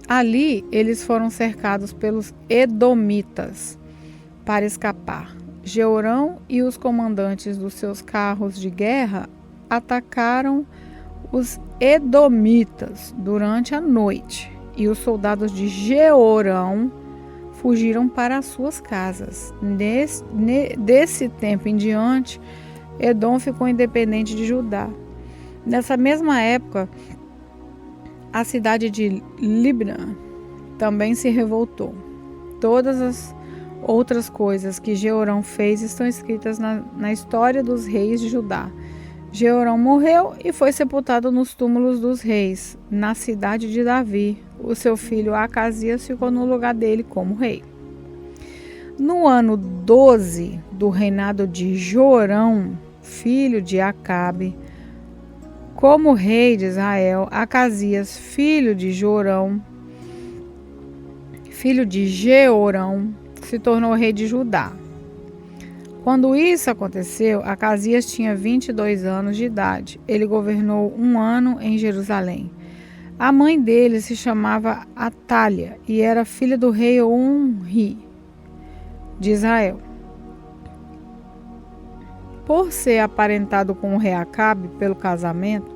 Ali, eles foram cercados pelos edomitas para escapar. Jeorão e os comandantes dos seus carros de guerra atacaram os edomitas durante a noite, e os soldados de Jeorão fugiram para as suas casas. Desse tempo em diante, Edom ficou independente de Judá. Nessa mesma época, a cidade de Libna também se revoltou. Todas as outras coisas que Jeorão fez estão escritas na história dos reis de Judá. Jeorão morreu e foi sepultado nos túmulos dos reis, na cidade de Davi. O seu filho Acasias ficou no lugar dele como rei. No ano 12 do reinado de Jorão, filho de Acabe, como rei de Israel, Acasias, filho de Jorão, filho de Jeorão, se tornou rei de Judá. Quando isso aconteceu, Acasias tinha 22 anos de idade. Ele governou 1 ano em Jerusalém. A mãe dele se chamava Atália e era filha do rei Onri de Israel. Por ser aparentado com o rei Acabe pelo casamento,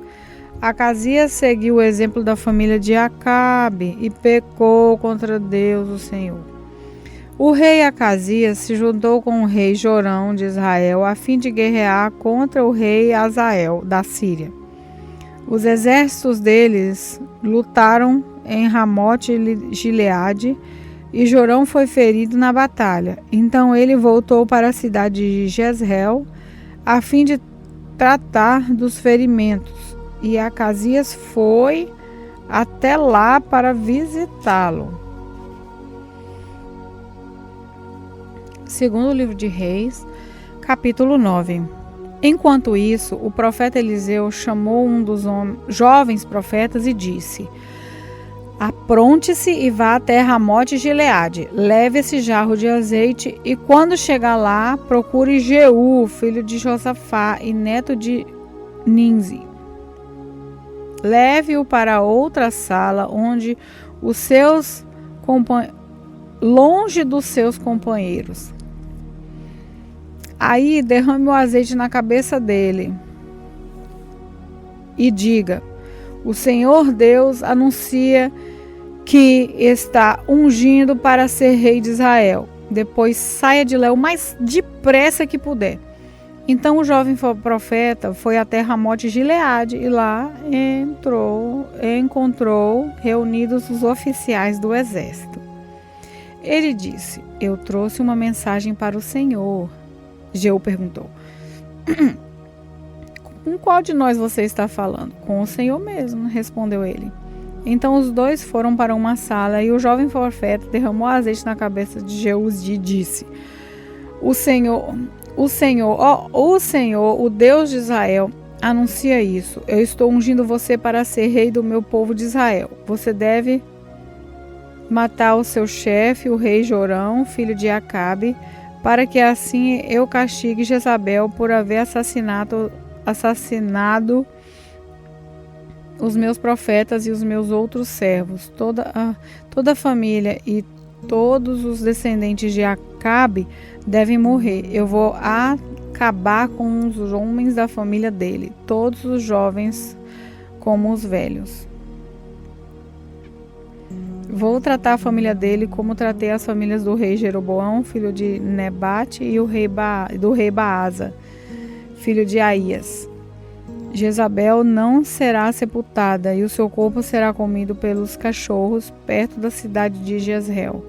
Acasias seguiu o exemplo da família de Acabe e pecou contra Deus, o Senhor. O rei Acasias se juntou com o rei Jorão de Israel a fim de guerrear contra o rei Hazael da Síria. Os exércitos deles lutaram em Ramote-Gileade e Jorão foi ferido na batalha. Então ele voltou para a cidade de Jezreel a fim de tratar dos ferimentos. E Acasias foi até lá para visitá-lo. Segundo livro de Reis, capítulo 9. Enquanto isso, o profeta Eliseu chamou um dos jovens profetas e disse: apronte-se e vá até Ramote-Gileade. Leve esse jarro de azeite e quando chegar lá, procure Jeú, filho de Josafá e neto de Ninzi. Leve-o para outra sala onde longe dos seus companheiros. Aí derrame o azeite na cabeça dele e diga: o Senhor Deus anuncia que está ungindo para ser rei de Israel. Depois saia de lá o mais depressa que puder. Então o jovem profeta foi até Ramote-Gileade e lá encontrou reunidos os oficiais do exército. Ele disse: eu trouxe uma mensagem para o Senhor. Jeú perguntou: com qual de nós você está falando? Com o Senhor mesmo, respondeu ele. Então os dois foram para uma sala e o jovem profeta derramou azeite na cabeça de Jeú e disse: O Senhor, o Deus de Israel, anuncia isso. Eu estou ungindo você para ser rei do meu povo de Israel. Você deve matar o seu chefe, o rei Jorão, filho de Acabe, para que assim eu castigue Jezabel por haver assassinado os meus profetas e os meus outros servos. Toda a família e todos os descendentes de Acabe devem morrer. Eu vou acabar com os homens da família dele, todos os jovens como os velhos. Vou tratar a família dele como tratei as famílias do rei Jeroboão, filho de Nebate, e do rei Baasa, filho de Aías. Jezabel não será sepultada e o seu corpo será comido pelos cachorros perto da cidade de Jezreel.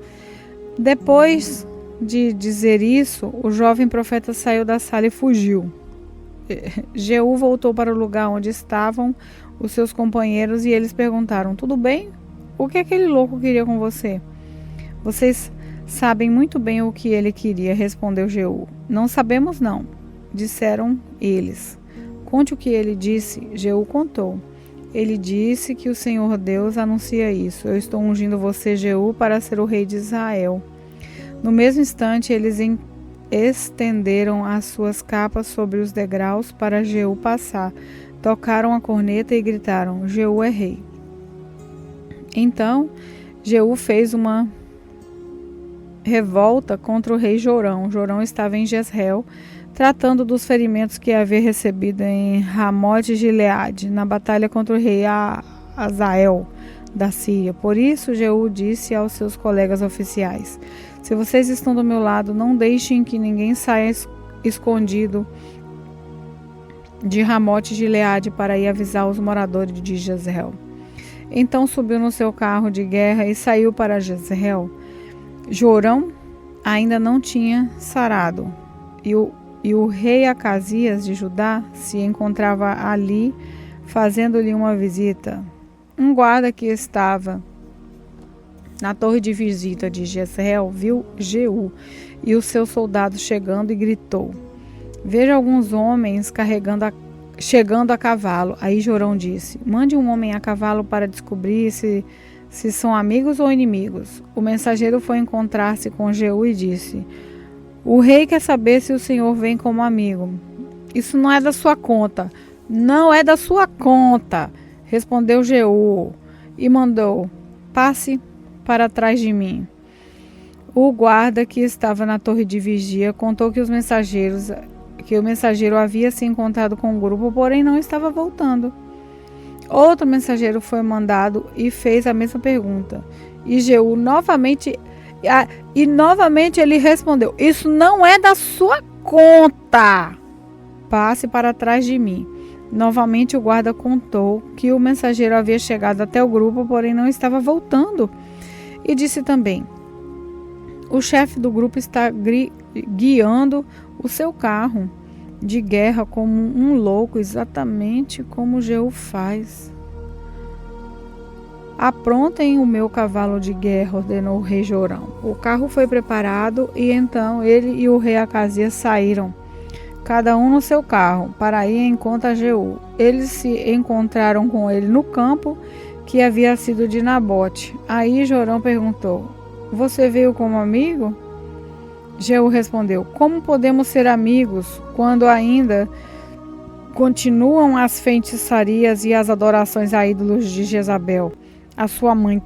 Depois de dizer isso, o jovem profeta saiu da sala e fugiu. Jeú voltou para o lugar onde estavam os seus companheiros e eles perguntaram: tudo bem? O que aquele louco queria com você? Vocês sabem muito bem o que ele queria, respondeu Jeú. Não sabemos não, disseram eles. Conte o que ele disse. Jeú contou. Ele disse que o Senhor Deus anuncia isso. Eu estou ungindo você, Jeú, para ser o rei de Israel. No mesmo instante, eles estenderam as suas capas sobre os degraus para Jeú passar. Tocaram a corneta e gritaram: Jeú é rei. Então, Jeú fez uma revolta contra o rei Jorão. Jorão estava em Jezreel, tratando dos ferimentos que havia recebido em Ramote Gileade, na batalha contra o rei Azael da Síria. Por isso, Jeú disse aos seus colegas oficiais: se vocês estão do meu lado, não deixem que ninguém saia escondido de Ramote Gileade para ir avisar os moradores de Jezreel. Então subiu no seu carro de guerra e saiu para Jezreel. Jorão ainda não tinha sarado, e o rei Acasias de Judá se encontrava ali, fazendo-lhe uma visita. Um guarda que estava na torre de visita de Jezreel viu Jeú e os seus soldados chegando e gritou: veja alguns homens chegando a cavalo. Aí Jorão disse: mande um homem a cavalo para descobrir se são amigos ou inimigos. O mensageiro foi encontrar-se com Jeú e disse: o rei quer saber se o senhor vem como amigo. Isso não é da sua conta. Não é da sua conta, respondeu Jeú e mandou: passe para trás de mim. O guarda que estava na torre de vigia contou que o mensageiro havia se encontrado com o grupo, porém não estava voltando. Outro mensageiro foi mandado e fez a mesma pergunta. E Jeú novamente ele respondeu: isso não é da sua conta. Passe para trás de mim. Novamente o guarda contou que o mensageiro havia chegado até o grupo, porém não estava voltando. E disse também: o chefe do grupo está guiando o seu carro de guerra como um louco, exatamente como Jeú faz. Aprontem o meu cavalo de guerra, ordenou o rei Jorão. O carro foi preparado e então ele e o rei Acasias saíram, cada um no seu carro, para ir em conta a Jeú. Eles se encontraram com ele no campo que havia sido de Nabote. Aí Jorão perguntou: você veio como amigo? Jeú respondeu: como podemos ser amigos quando ainda continuam as feitiçarias e as adorações a ídolos de Jezabel, a sua mãe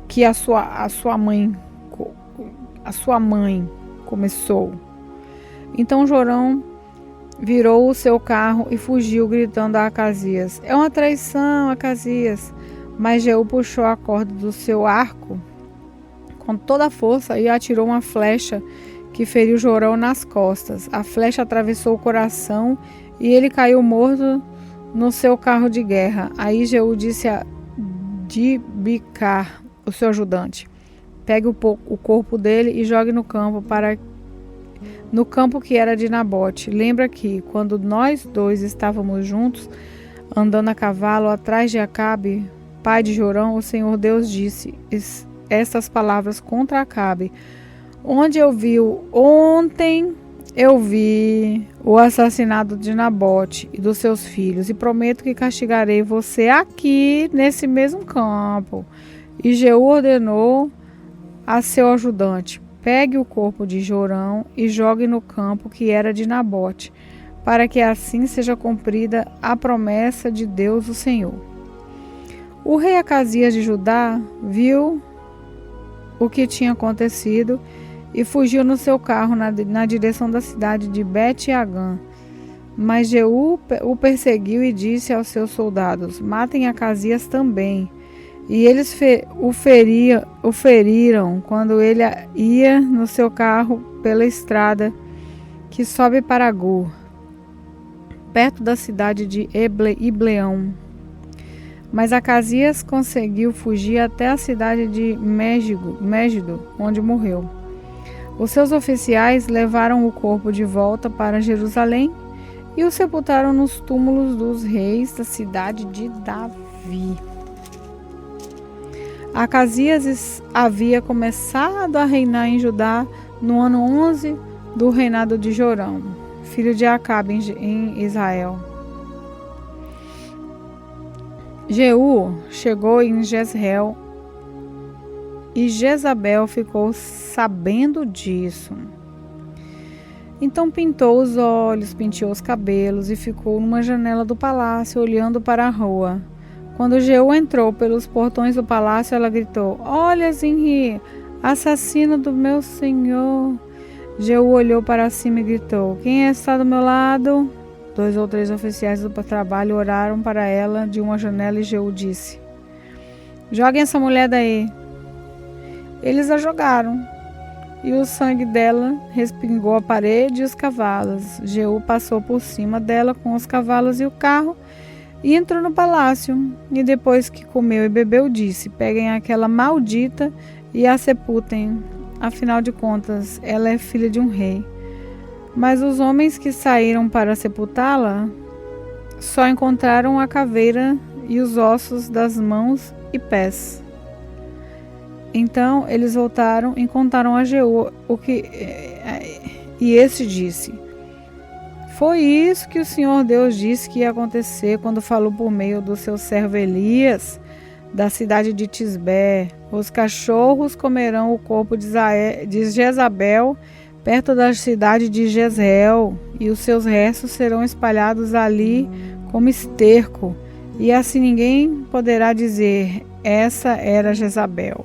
começou? Então Jorão virou o seu carro e fugiu, gritando a Acasias: é uma traição, Acasias! Mas Jeú puxou a corda do seu arco com toda a força e atirou uma flecha que feriu Jorão nas costas. A flecha atravessou o coração e ele caiu morto no seu carro de guerra. Aí Jeú disse a Dibicar, o seu ajudante: pegue o corpo dele e jogue no campo que era de Nabote. Lembra que, quando nós dois estávamos juntos, andando a cavalo atrás de Acabe, pai de Jorão, o Senhor Deus disse estas palavras contra Acabe: Ontem eu vi o assassinato de Nabote e dos seus filhos, e prometo que castigarei você aqui, nesse mesmo campo. E Jeú ordenou a seu ajudante: pegue o corpo de Jorão e jogue no campo que era de Nabote, para que assim seja cumprida a promessa de Deus, o Senhor. O rei Acasias de Judá viu o que tinha acontecido e fugiu no seu carro na direção da cidade de Bet-Agã. Mas Jeú o perseguiu e disse aos seus soldados: matem Acasias também. E eles o feriram quando ele ia no seu carro pela estrada que sobe para Gur, perto da cidade de Ibleão. Mas Acasias conseguiu fugir até a cidade de Mégido, onde morreu. Os seus oficiais levaram o corpo de volta para Jerusalém e o sepultaram nos túmulos dos reis da cidade de Davi. Acasias havia começado a reinar em Judá no ano 11 do reinado de Jorão, filho de Acabe, em Israel. Jeú chegou em Jezreel e Jezabel ficou sabendo disso. Então pintou os olhos, penteou os cabelos e ficou numa janela do palácio, olhando para a rua. Quando Jeú entrou pelos portões do palácio, ela gritou: olha, Zinri, assassino do meu senhor. Jeú olhou para cima e gritou: quem está do meu lado? 2 ou 3 oficiais do trabalho oraram para ela de uma janela e Jeú disse: joguem essa mulher daí. Eles a jogaram e o sangue dela respingou a parede e os cavalos. Jeú passou por cima dela com os cavalos e o carro e entrou no palácio. E depois que comeu e bebeu, disse: peguem aquela maldita e a sepultem. Afinal de contas, ela é filha de um rei. Mas os homens que saíram para sepultá-la só encontraram a caveira e os ossos das mãos e pés. Então eles voltaram e contaram a Jeú e este disse: foi isso que o Senhor Deus disse que ia acontecer quando falou por meio do seu servo Elias, da cidade de Tisbé: os cachorros comerão o corpo de Jezabel perto da cidade de Jezreel, e os seus restos serão espalhados ali como esterco, e assim ninguém poderá dizer: essa era Jezabel.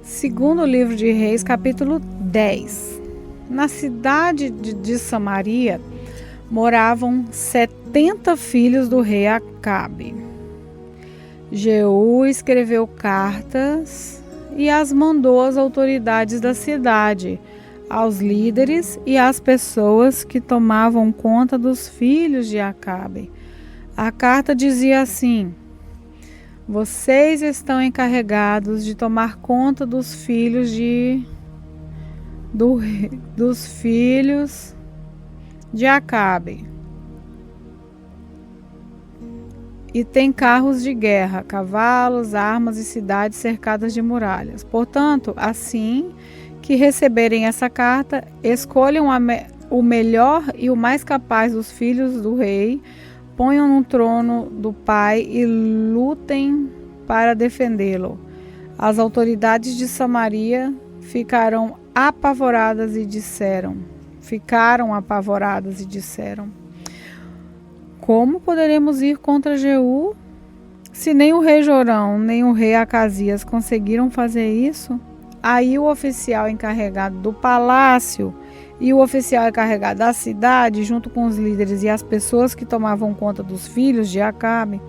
Segundo livro de Reis, capítulo 10. Na cidade de Samaria moravam 70 filhos do rei Acabe. Jeú escreveu cartas e as mandou às autoridades da cidade, aos líderes e às pessoas que tomavam conta dos filhos de Acabe. A carta dizia assim: vocês estão encarregados de tomar conta dos filhos de Acabe. E tem carros de guerra, cavalos, armas e cidades cercadas de muralhas. Portanto, assim que receberem essa carta, escolham o melhor e o mais capaz dos filhos do rei, ponham no trono do pai e lutem para defendê-lo. As autoridades de Samaria ficaram apavoradas e disseram: como poderemos ir contra Jeú? Se nem o rei Jorão, nem o rei Acasias conseguiram fazer isso. Aí o oficial encarregado do palácio e o oficial encarregado da cidade, junto com os líderes e as pessoas que tomavam conta dos filhos de Acabe,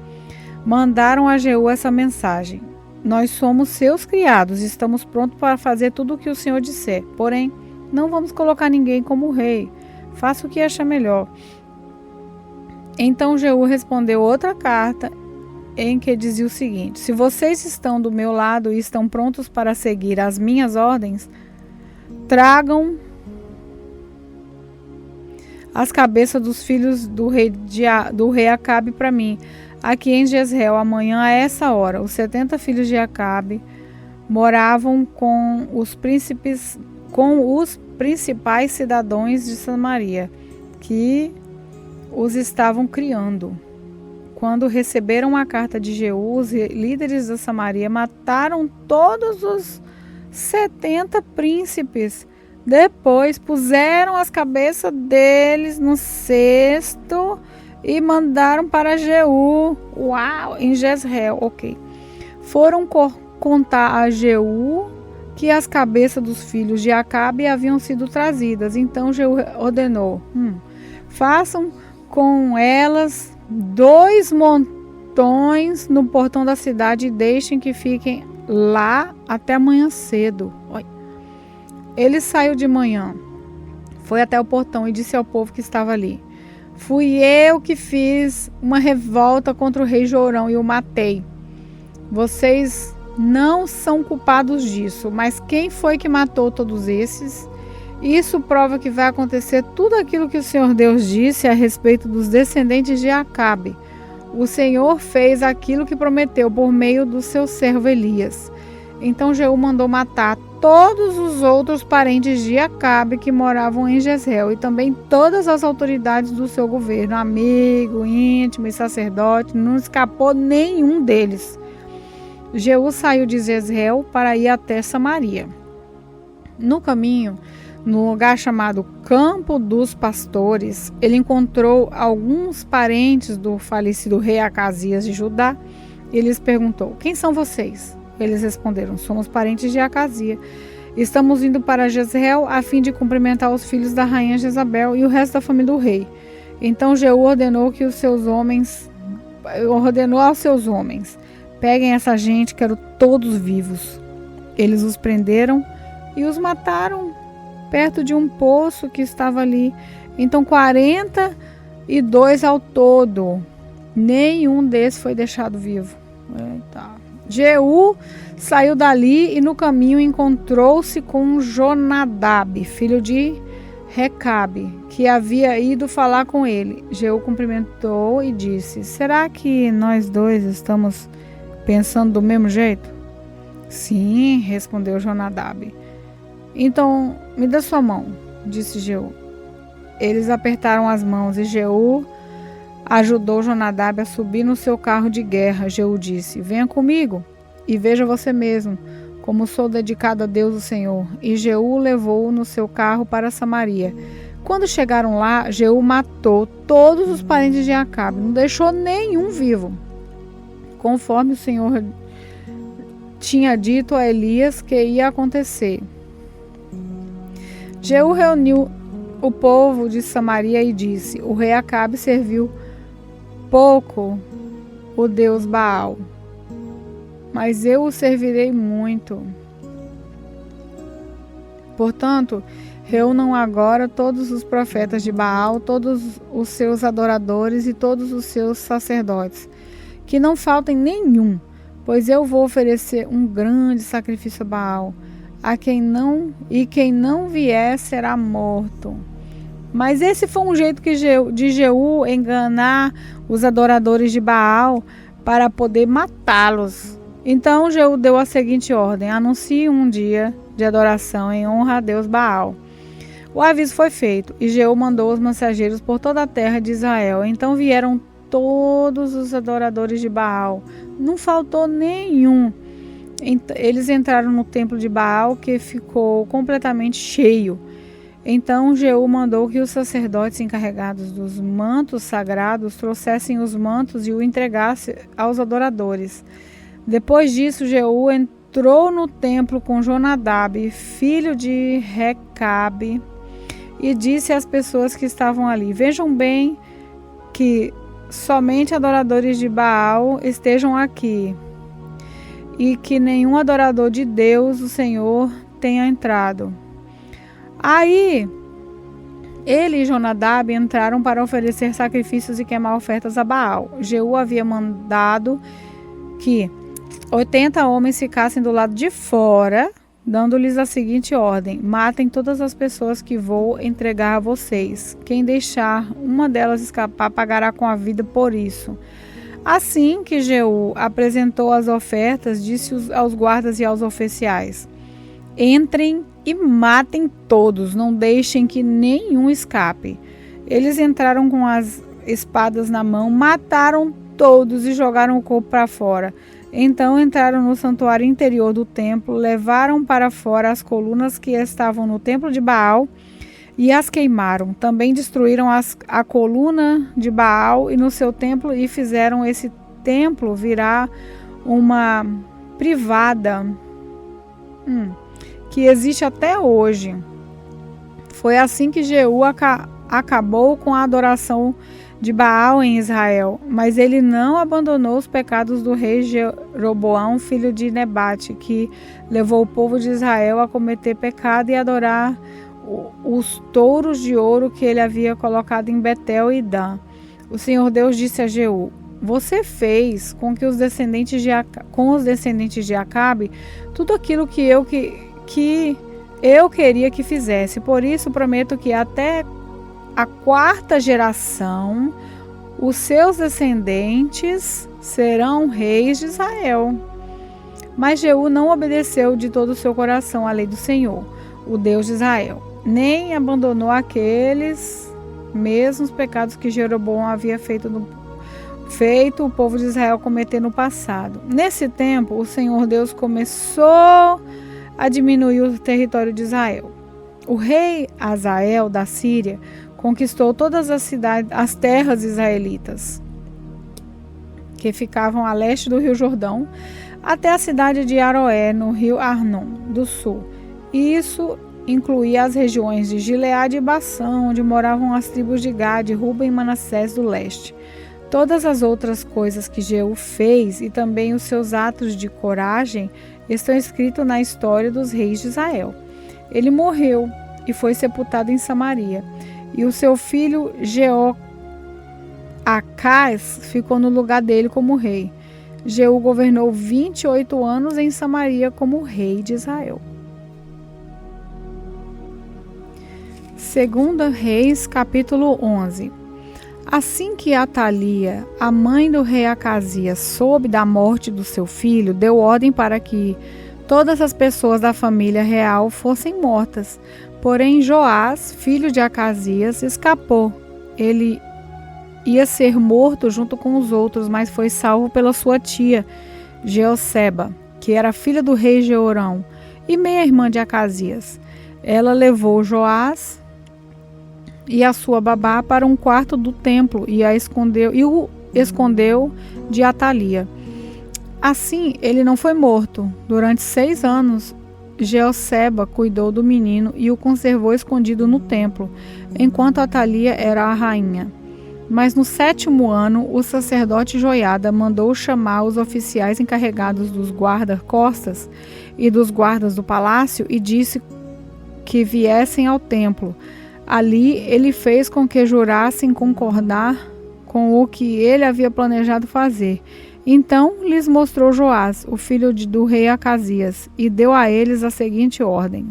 mandaram a Jeú essa mensagem: nós somos seus criados, estamos prontos para fazer tudo o que o Senhor disser. Porém, não vamos colocar ninguém como rei. Faça o que acha melhor. Então Jeú respondeu outra carta em que dizia o seguinte: se vocês estão do meu lado e estão prontos para seguir as minhas ordens, tragam as cabeças dos filhos do rei Acabe para mim, aqui em Jezreel, amanhã a essa hora. Os 70 filhos de Acabe moravam com os principais cidadãos de Samaria, que os estavam criando. Quando receberam a carta de Jeú, os líderes da Samaria mataram todos os 70 príncipes. Depois puseram as cabeças deles no cesto e mandaram para Jeú, em Jezreel. Ok. Foram contar a Jeú que as cabeças dos filhos de Acabe haviam sido trazidas. Então Jeú ordenou: façam com elas 2 montões no portão da cidade e deixem que fiquem lá até amanhã cedo. Ele saiu de manhã, foi até o portão e disse ao povo que estava ali: fui eu que fiz uma revolta contra o rei Jorão e o matei. Vocês não são culpados disso, mas quem foi que matou todos esses? Isso prova que vai acontecer tudo aquilo que o Senhor Deus disse a respeito dos descendentes de Acabe. O Senhor fez aquilo que prometeu por meio do seu servo Elias. Então Jeú mandou matar todos os outros parentes de Acabe que moravam em Jezreel e também todas as autoridades do seu governo, amigo, íntimo e sacerdote. Não escapou nenhum deles. Jeú saiu de Jezreel para ir até Samaria. No caminho, no lugar chamado Campo dos Pastores, ele encontrou alguns parentes do falecido rei Acasias de Judá e lhes perguntou: quem são vocês? Eles responderam: somos parentes de Acasias. Estamos indo para Jezreel a fim de cumprimentar os filhos da rainha Jezabel e o resto da família do rei. Então Jeú ordenou aos seus homens: peguem essa gente, quero todos vivos. Eles os prenderam e os mataram perto de um poço que estava ali. Então 42 ao todo. Nenhum desses foi deixado vivo. Eita. Jeú saiu dali e no caminho encontrou-se com Jonadab, filho de Recabe, que havia ido falar com ele. Jeú cumprimentou e disse: será que nós dois estamos pensando do mesmo jeito? Sim, respondeu Jonadab. Então, me dê sua mão, disse Jeú. Eles apertaram as mãos e Jeú ajudou Jonadab a subir no seu carro de guerra. Jeú disse: venha comigo e veja você mesmo como sou dedicado a Deus o Senhor. E Jeú levou-o no seu carro para Samaria. Quando chegaram lá, Jeú matou todos os parentes de Acabe, não deixou nenhum vivo, conforme o Senhor tinha dito a Elias que ia acontecer. Jeú reuniu o povo de Samaria e disse: o rei Acabe serviu pouco o Deus Baal, mas eu o servirei muito. Portanto, reúnam agora todos os profetas de Baal, todos os seus adoradores e todos os seus sacerdotes, que não faltem nenhum, pois eu vou oferecer um grande sacrifício a Baal. Quem não vier será morto. Mas esse foi um jeito de Jeú enganar os adoradores de Baal para poder matá-los. Então Jeú deu a seguinte ordem: anuncie um dia de adoração em honra a Deus Baal. O aviso foi feito e Jeú mandou os mensageiros por toda a terra de Israel. Então vieram todos os adoradores de Baal, não faltou nenhum. Eles entraram no templo de Baal, que ficou completamente cheio. Então Jeú mandou que os sacerdotes encarregados dos mantos sagrados trouxessem os mantos e o entregassem aos adoradores. Depois disso, Jeú entrou no templo com Jonadab, filho de Recabe, e disse às pessoas que estavam ali: vejam bem que somente adoradores de Baal estejam aqui, e que nenhum adorador de Deus, o Senhor, tenha entrado. Aí Ele e Jonadab entraram para oferecer sacrifícios e queimar ofertas a Baal. Jeú havia mandado que 80 homens ficassem do lado de fora, dando-lhes a seguinte ordem: matem todas as pessoas que vou entregar a vocês. Quem deixar uma delas escapar pagará com a vida por isso. Assim que Jeú apresentou as ofertas, disse aos guardas e aos oficiais: entrem e matem todos, não deixem que nenhum escape. Eles entraram com as espadas na mão, mataram todos e jogaram o corpo para fora. Então entraram no santuário interior do templo, levaram para fora as colunas que estavam no templo de Baal e as queimaram. Também destruíram a coluna de Baal e no seu templo e fizeram esse templo virar uma privada que existe até hoje. Foi assim que Jeú acabou com a adoração de Baal em Israel, mas ele não abandonou os pecados do rei Jeroboão, filho de Nebate, que levou o povo de Israel a cometer pecado e adorar os touros de ouro que ele havia colocado em Betel e Dan. O Senhor Deus disse a Jeú: você fez com os descendentes de Acabe tudo aquilo que eu queria que fizesse. Por isso prometo que até a 4ª geração os seus descendentes serão reis de Israel. Mas Jeú não obedeceu de todo o seu coração à lei do Senhor, o Deus de Israel, nem abandonou aqueles mesmos pecados que Jeroboão havia feito o povo de Israel cometer no passado. Nesse tempo, o Senhor Deus começou a diminuir o território de Israel. O rei Hazael da Síria conquistou todas as terras israelitas que ficavam a leste do rio Jordão, até a cidade de Aroé, no rio Arnon do sul. Isso incluía as regiões de Gileade e Bassã, onde moravam as tribos de Gade, Ruben e Manassés do leste. Todas as outras coisas que Jeú fez e também os seus atos de coragem estão escritos na história dos reis de Israel. Ele morreu e foi sepultado em Samaria, e o seu filho Jeoacás ficou no lugar dele como rei. Jeú governou 28 anos em Samaria como rei de Israel. 2 Reis, capítulo 11. Assim que Atalia, a mãe do rei Acasias, soube da morte do seu filho, deu ordem para que todas as pessoas da família real fossem mortas. Porém, Joás, filho de Acasias, escapou. Ele ia ser morto junto com os outros, mas foi salvo pela sua tia, Jeoseba, que era filha do rei Jeorão e meia-irmã de Acasias. Ela levou Joás e a sua babá para um quarto do templo e o escondeu de Atalia. Assim, ele não foi morto. Durante 6 anos, Jeoseba cuidou do menino e o conservou escondido no templo, enquanto Atalia era a rainha. Mas no 7º ano, o sacerdote Joiada mandou chamar os oficiais encarregados dos guarda-costas e dos guardas do palácio e disse que viessem ao templo. Ali, ele fez com que jurassem concordar com o que ele havia planejado fazer. Então lhes mostrou Joás, o filho do rei Acasias, e deu a eles a seguinte ordem: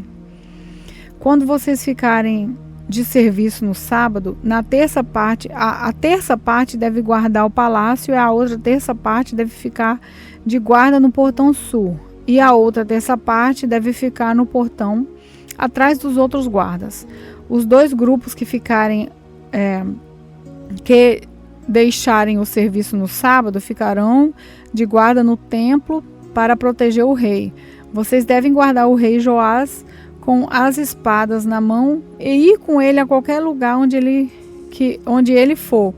quando vocês ficarem de serviço no sábado, na terça parte, a terça parte deve guardar o palácio e a outra terça parte deve ficar de guarda no portão sul, e a outra terça parte deve ficar no portão atrás dos outros guardas. Os 2 grupos que deixarem o serviço no sábado ficarão de guarda no templo para proteger o rei. Vocês devem guardar o rei Joás com as espadas na mão e ir com ele a qualquer lugar onde ele for.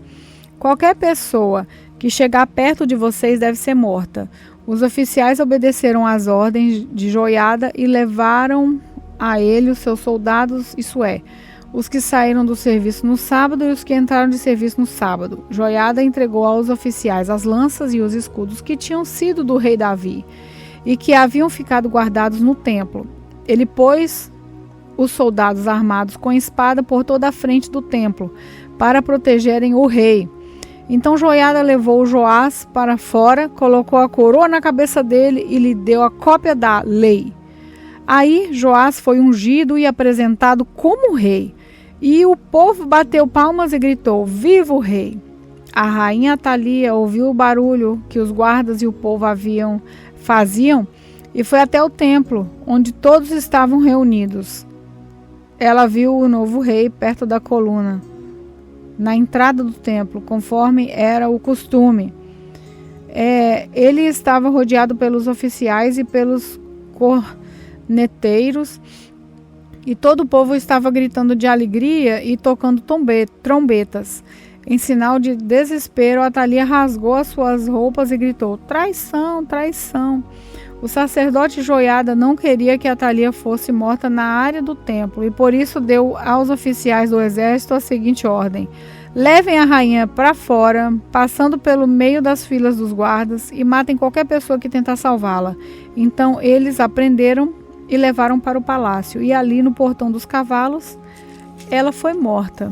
Qualquer pessoa que chegar perto de vocês deve ser morta. Os oficiais obedeceram às ordens de Joiada e levaram a ele os seus soldados, isso é, os que saíram do serviço no sábado e os que entraram de serviço no sábado. Joiada entregou aos oficiais as lanças e os escudos que tinham sido do rei Davi e que haviam ficado guardados no templo. Ele pôs os soldados armados com espada por toda a frente do templo, para protegerem o rei. Então Joiada levou Joás para fora, colocou a coroa na cabeça dele e lhe deu a cópia da lei. Aí Joás foi ungido e apresentado como rei, e o povo bateu palmas e gritou: Viva o rei! A rainha Atalia ouviu o barulho que os guardas e o povo faziam e foi até o templo, onde todos estavam reunidos. Ela viu o novo rei perto da coluna, na entrada do templo, conforme era o costume. Ele estava rodeado pelos oficiais e pelos corneteiros, e todo o povo estava gritando de alegria e tocando trombetas. Em sinal de desespero, Atalia rasgou as suas roupas e gritou: Traição, traição! O sacerdote Joiada não queria que Atalia fosse morta na área do templo e por isso deu aos oficiais do exército a seguinte ordem: levem a rainha para fora, passando pelo meio das filas dos guardas, e matem qualquer pessoa que tentar salvá-la. Então eles a prenderam e levaram para o palácio, e ali no portão dos cavalos ela foi morta.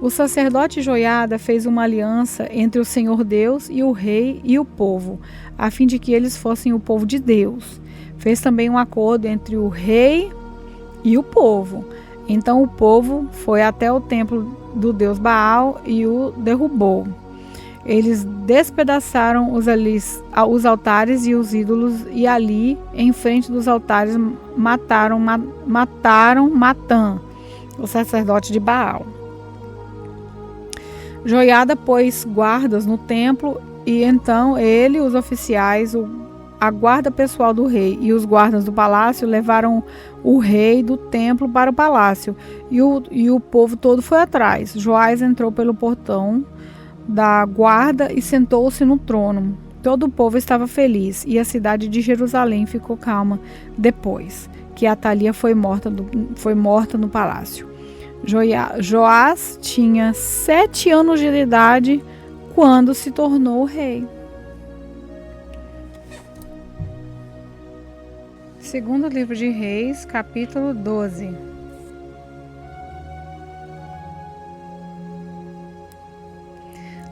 O sacerdote Joiada fez uma aliança entre o Senhor Deus e o rei e o povo, a fim de que eles fossem o povo de Deus. Fez também um acordo entre o rei e o povo. Então o povo foi até o templo do deus Baal e o derrubou. Eles despedaçaram os altares e os ídolos, e ali, em frente dos altares, mataram Matã, o sacerdote de Baal. Joiada pôs guardas no templo, e então ele, os oficiais, a guarda pessoal do rei e os guardas do palácio levaram o rei do templo para o palácio, e o povo todo foi atrás. Joás entrou pelo portão da guarda e sentou-se no trono. Todo o povo estava feliz, e a cidade de Jerusalém ficou calma depois que Atalia foi morta no palácio. Joás tinha 7 anos de idade quando se tornou rei. Segundo livro de Reis, capítulo 12.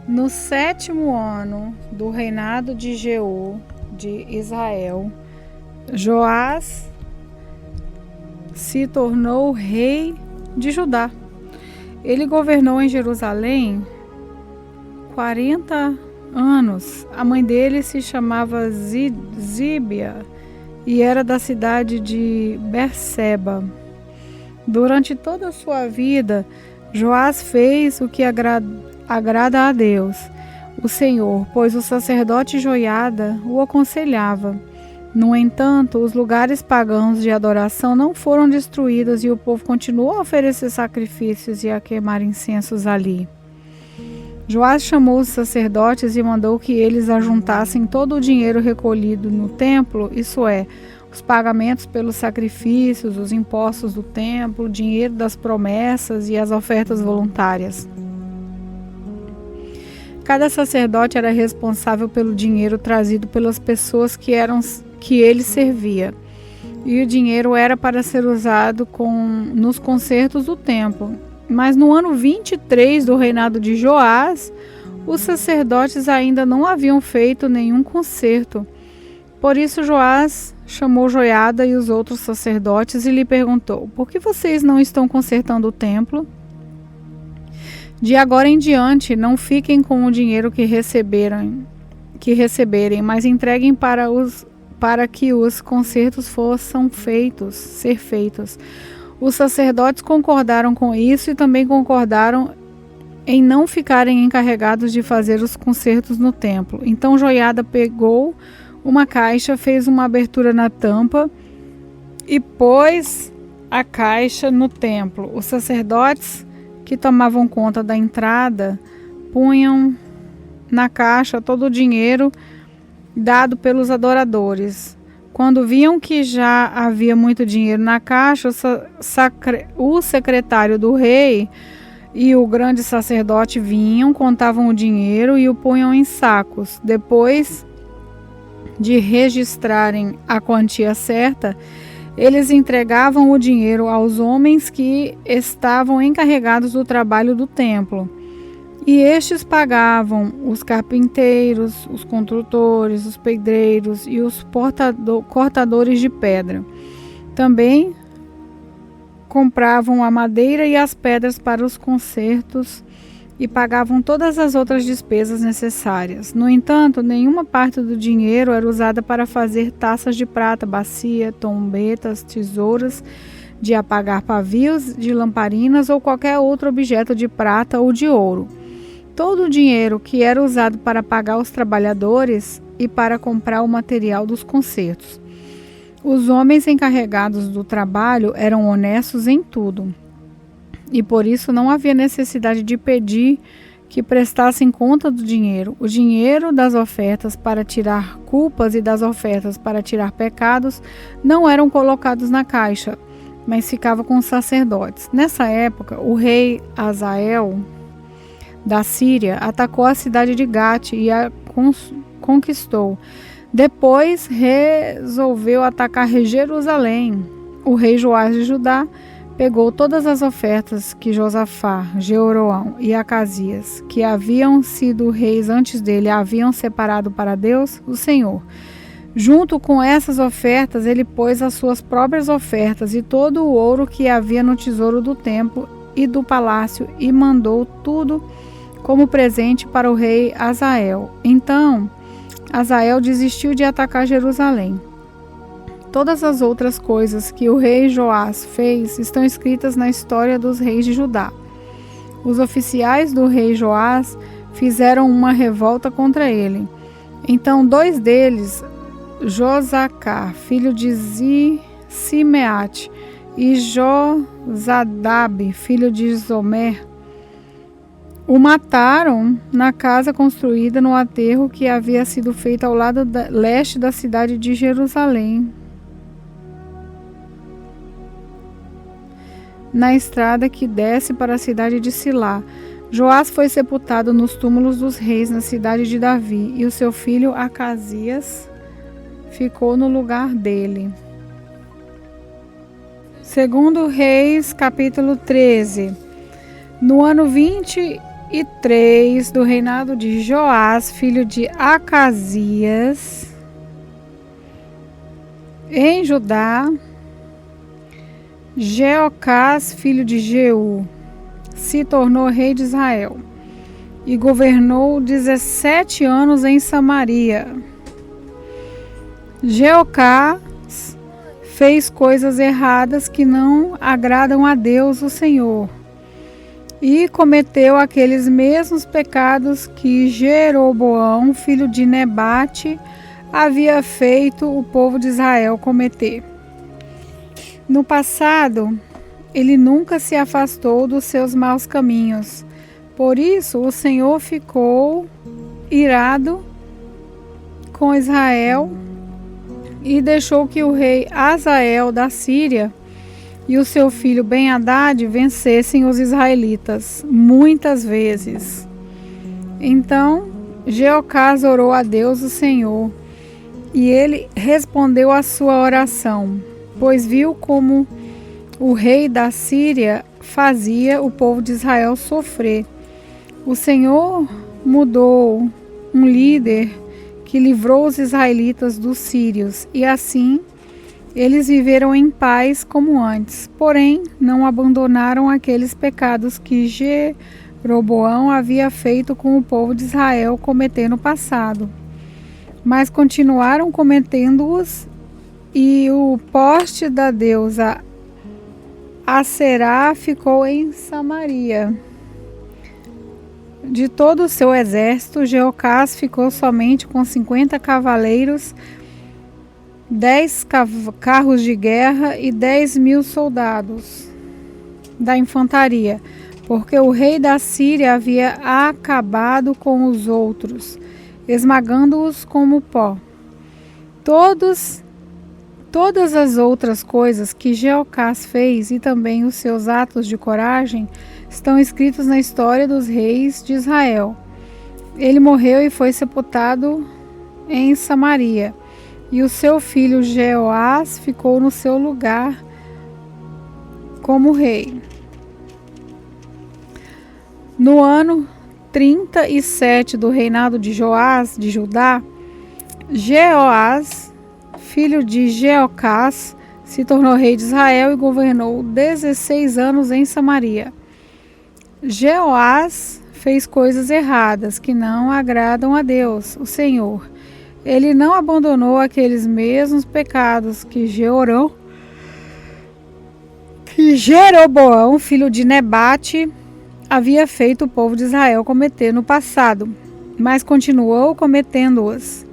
No 7º ano do reinado de Jeú de Israel, Joás se tornou rei de Judá. Ele governou em Jerusalém 40 anos. A mãe dele se chamava Zíbia e era da cidade de Berseba. Durante toda a sua vida, Joás fez o que agrada a Deus, o Senhor, pois o sacerdote Joiada o aconselhava. No entanto, os lugares pagãos de adoração não foram destruídos e o povo continuou a oferecer sacrifícios e a queimar incensos ali. Joás chamou os sacerdotes e mandou que eles ajuntassem todo o dinheiro recolhido no templo, isso é, os pagamentos pelos sacrifícios, os impostos do templo, o dinheiro das promessas e as ofertas voluntárias. Cada sacerdote era responsável pelo dinheiro trazido pelas pessoas que ele servia, e o dinheiro era para ser usado nos concertos do templo. Mas no ano 23 do reinado de Joás, os sacerdotes ainda não haviam feito nenhum concerto. Por isso Joás chamou Joiada e os outros sacerdotes e lhe perguntou: por que vocês não estão consertando o templo? De agora em diante, não fiquem com o dinheiro que receberem, mas entreguem para que os concertos possam ser feitos. Os sacerdotes concordaram com isso e também concordaram em não ficarem encarregados de fazer os concertos no templo. Então Joiada pegou uma caixa, fez uma abertura na tampa e pôs a caixa no templo. Os sacerdotes que tomavam conta da entrada punham na caixa todo o dinheiro dado pelos adoradores. Quando viam que já havia muito dinheiro na caixa, o secretário do rei e o grande sacerdote vinham, contavam o dinheiro e o punham em sacos. Depois de registrarem a quantia certa, eles entregavam o dinheiro aos homens que estavam encarregados do trabalho do templo. E estes pagavam os carpinteiros, os construtores, os pedreiros e os cortadores de pedra. Também compravam a madeira e as pedras para os concertos e pagavam todas as outras despesas necessárias. No entanto, nenhuma parte do dinheiro era usada para fazer taças de prata, bacia, trombetas, tesouras de apagar pavios, de lamparinas ou qualquer outro objeto de prata ou de ouro. Todo o dinheiro que era usado para pagar os trabalhadores e para comprar o material dos concertos. Os homens encarregados do trabalho eram honestos em tudo, e por isso não havia necessidade de pedir que prestassem conta do dinheiro. O dinheiro das ofertas para tirar culpas e das ofertas para tirar pecados não eram colocados na caixa, mas ficava com os sacerdotes. Nessa época, o rei Hazael da Síria atacou a cidade de Gate e a conquistou. Depois resolveu atacar Jerusalém. O rei Joás de Judá pegou todas as ofertas que Josafá, Jeroão e Acasias, que haviam sido reis antes dele, haviam separado para Deus, o Senhor. Junto com essas ofertas, ele pôs as suas próprias ofertas e todo o ouro que havia no tesouro do templo e do palácio e mandou tudo como presente para o rei Hazael. Então, Hazael desistiu de atacar Jerusalém. Todas as outras coisas que o rei Joás fez estão escritas na história dos reis de Judá. Os oficiais do rei Joás fizeram uma revolta contra ele. Então, dois deles, Josacá, filho de Simeate, e Josadabe, filho de Zomer, o mataram na casa construída no aterro que havia sido feito ao lado leste da cidade de Jerusalém, na estrada que desce para a cidade de Silá. Joás foi sepultado nos túmulos dos reis na cidade de Davi, e o seu filho Acasias ficou no lugar dele. Segundo Reis, capítulo 13. No ano 23 do reinado de Joás, filho de Acasias, em Judá, Jeocás, filho de Jeú, se tornou rei de Israel e governou 17 anos em Samaria. Jeocás fez coisas erradas que não agradam a Deus, o Senhor, e cometeu aqueles mesmos pecados que Jeroboão, filho de Nebate, havia feito o povo de Israel cometer. No passado, ele nunca se afastou dos seus maus caminhos. Por isso, o Senhor ficou irado com Israel e deixou que o rei Hazael da Síria e o seu filho Ben-Hadad vencessem os israelitas muitas vezes. Então, Jeocás orou a Deus, o Senhor, e ele respondeu à sua oração, pois viu como o rei da Síria fazia o povo de Israel sofrer. O Senhor mudou um líder que livrou os israelitas dos sírios, e assim eles viveram em paz como antes. Porém, não abandonaram aqueles pecados que Jeroboão havia feito com o povo de Israel cometer no passado, mas continuaram cometendo-os, e o poste da deusa Aserá ficou em Samaria. De todo o seu exército, Jeocás ficou somente com 50 cavaleiros, 10 carros de guerra e 10.000 soldados da infantaria, porque o rei da Síria havia acabado com os outros, esmagando-os como pó. Todas as outras coisas que Jeocás fez e também os seus atos de coragem estão escritos na história dos reis de Israel. Ele morreu e foi sepultado em Samaria, e o seu filho Jeoás ficou no seu lugar como rei. No ano 37 do reinado de Joás de Judá, Jeoás, filho de Jeocás, se tornou rei de Israel e governou 16 anos em Samaria. Jeoás fez coisas erradas que não agradam a Deus, o Senhor. Ele não abandonou aqueles mesmos pecados que Jeroboão, filho de Nebate, havia feito o povo de Israel cometer no passado, mas continuou cometendo-os.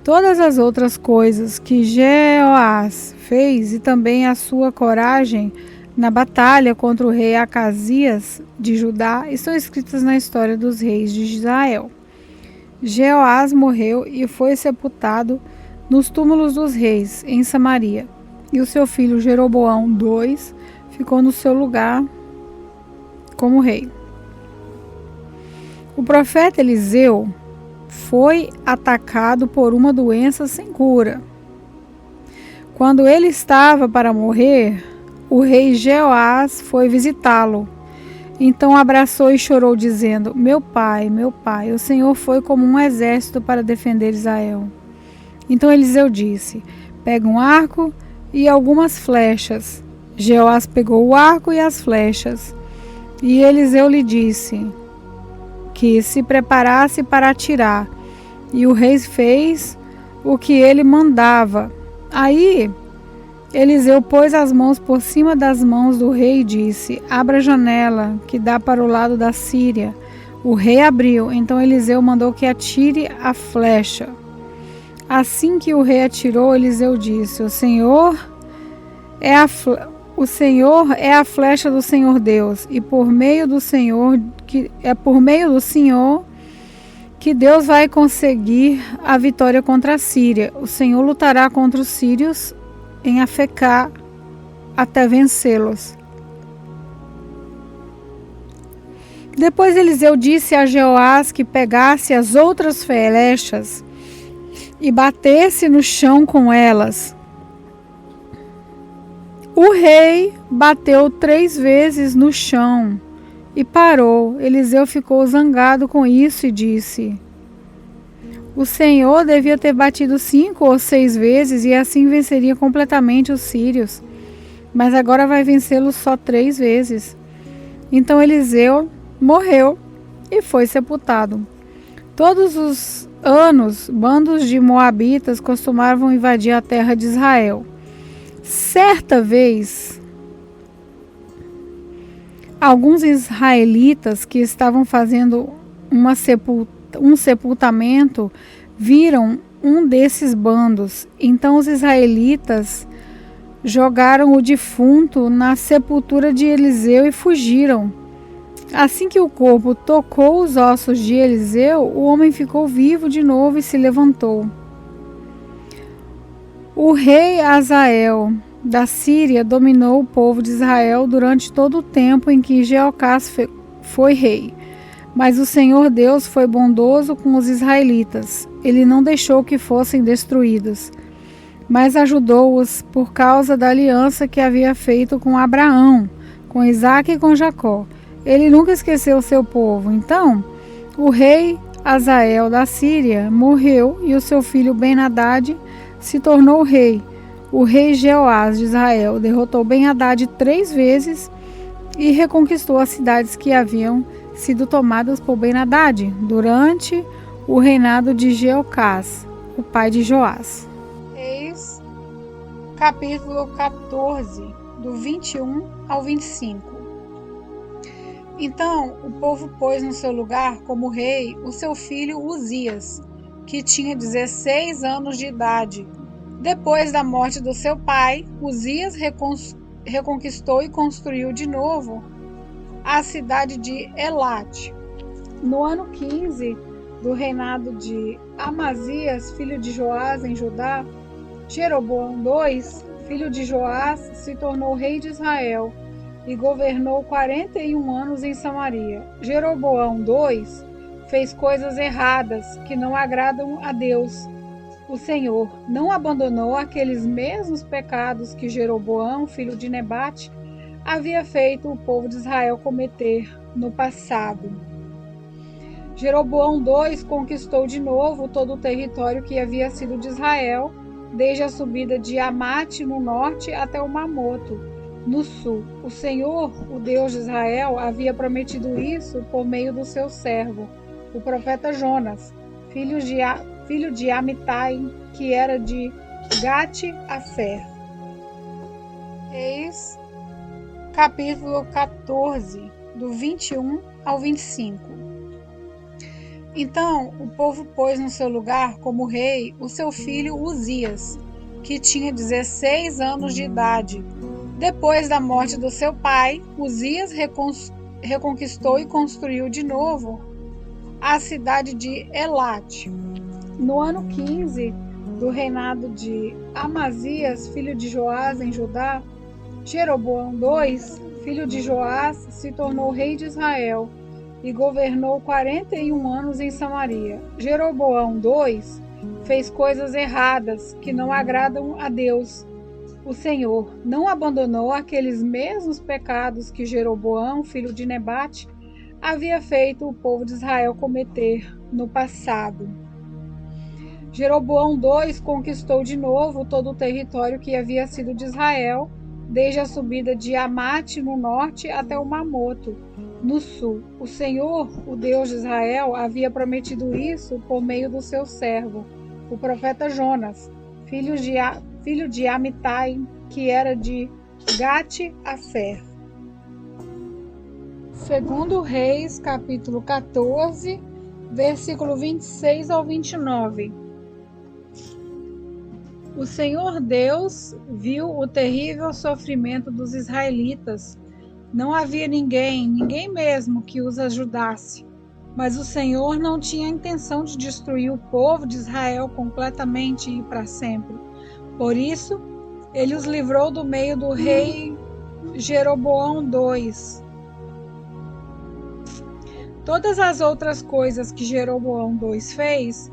Todas as outras coisas que Jeoás fez e também a sua coragem na batalha contra o rei Acasias de Judá estão escritas na história dos reis de Israel. Jeoás morreu e foi sepultado nos túmulos dos reis em Samaria, e o seu filho Jeroboão II ficou no seu lugar como rei. O profeta Eliseu foi atacado por uma doença sem cura. Quando ele estava para morrer, o rei Jeoás foi visitá-lo. Então abraçou e chorou, dizendo: meu pai, o Senhor foi como um exército para defender Israel. Então Eliseu disse: pega um arco e algumas flechas. Jeoás pegou o arco e as flechas. E Eliseu lhe disse que se preparasse para atirar. E o rei fez o que ele mandava. Aí Eliseu pôs as mãos por cima das mãos do rei e disse: abra a janela que dá para o lado da Síria. O rei abriu. Então Eliseu mandou que atire a flecha. Assim que o rei atirou, Eliseu disse: O Senhor é a flecha do Senhor Deus, e por meio do Senhor que Deus vai conseguir a vitória contra a Síria. O Senhor lutará contra os sírios em Afecá até vencê-los. Depois Eliseu disse a Jeoás que pegasse as outras flechas e batesse no chão com elas. O rei bateu 3 vezes no chão e parou. Eliseu ficou zangado com isso e disse: o Senhor devia ter batido 5 ou 6 vezes e assim venceria completamente os sírios. Mas agora vai vencê-los só 3 vezes. Então Eliseu morreu e foi sepultado. Todos os anos, bandos de moabitas costumavam invadir a terra de Israel. Certa vez, alguns israelitas que estavam fazendo um sepultamento viram um desses bandos. Então os israelitas jogaram o defunto na sepultura de Eliseu e fugiram. Assim que o corpo tocou os ossos de Eliseu, o homem ficou vivo de novo e se levantou. O rei Azael da Síria dominou o povo de Israel durante todo o tempo em que Jeocás foi rei. Mas o Senhor Deus foi bondoso com os israelitas. Ele não deixou que fossem destruídos, mas ajudou-os por causa da aliança que havia feito com Abraão, com Isaque e com Jacó. Ele nunca esqueceu o seu povo. Então, o rei Azael da Síria morreu e o seu filho Ben-Hadad se tornou rei. O rei Jeoás de Israel derrotou Ben-Hadad 3 vezes e reconquistou as cidades que haviam sido tomadas por Ben-Hadad durante o reinado de Jeocás, o pai de Joás. Reis, capítulo 14, do 21 ao 25. Então o povo pôs no seu lugar como rei o seu filho Uzias, que tinha 16 anos de idade. Depois da morte do seu pai, Uzias reconquistou e construiu de novo a cidade de Elate. No ano 15 do reinado de Amazias, filho de Joás em Judá, Jeroboão II, filho de Joás, se tornou rei de Israel e governou 41 anos em Samaria. Jeroboão II fez coisas erradas que não agradam a Deus. o Senhor não abandonou aqueles mesmos pecados que Jeroboão, filho de Nebate, havia feito o povo de Israel cometer no passado. Jeroboão II conquistou de novo todo o território que havia sido de Israel, desde a subida de Amate no norte até o Mamoto, no sul. O Senhor, o Deus de Israel, havia prometido isso por meio do seu servo, o profeta Jonas, filho de Amitai, que era de Gate-Afer. Reis, capítulo 14, do 21 ao 25. Então o povo pôs no seu lugar como rei o seu filho Uzias, que tinha 16 anos de idade. Depois da morte do seu pai, Uzias reconquistou e construiu de novo a cidade de Elate. No ano 15 do reinado de Amazias, filho de Joás, em Judá, Jeroboão II, filho de Joás, se tornou rei de Israel e governou 41 anos em Samaria. Jeroboão II fez coisas erradas que não agradam a Deus. O Senhor não abandonou aqueles mesmos pecados que Jeroboão, filho de Nebate, havia feito o povo de Israel cometer no passado. Jeroboão II conquistou de novo todo o território que havia sido de Israel, desde a subida de Amate no norte até o Mamoto, no sul. O Senhor, o Deus de Israel, havia prometido isso por meio do seu servo, o profeta Jonas, filho de Amitai, que era de Gate-Afer. Segundo Reis, capítulo 14, versículo 26 ao 29. O Senhor Deus viu o terrível sofrimento dos israelitas. Não havia ninguém mesmo que os ajudasse. Mas o Senhor não tinha a intenção de destruir o povo de Israel completamente e para sempre. Por isso, ele os livrou do meio do rei Jeroboão II. Todas as outras coisas que Jeroboão II fez,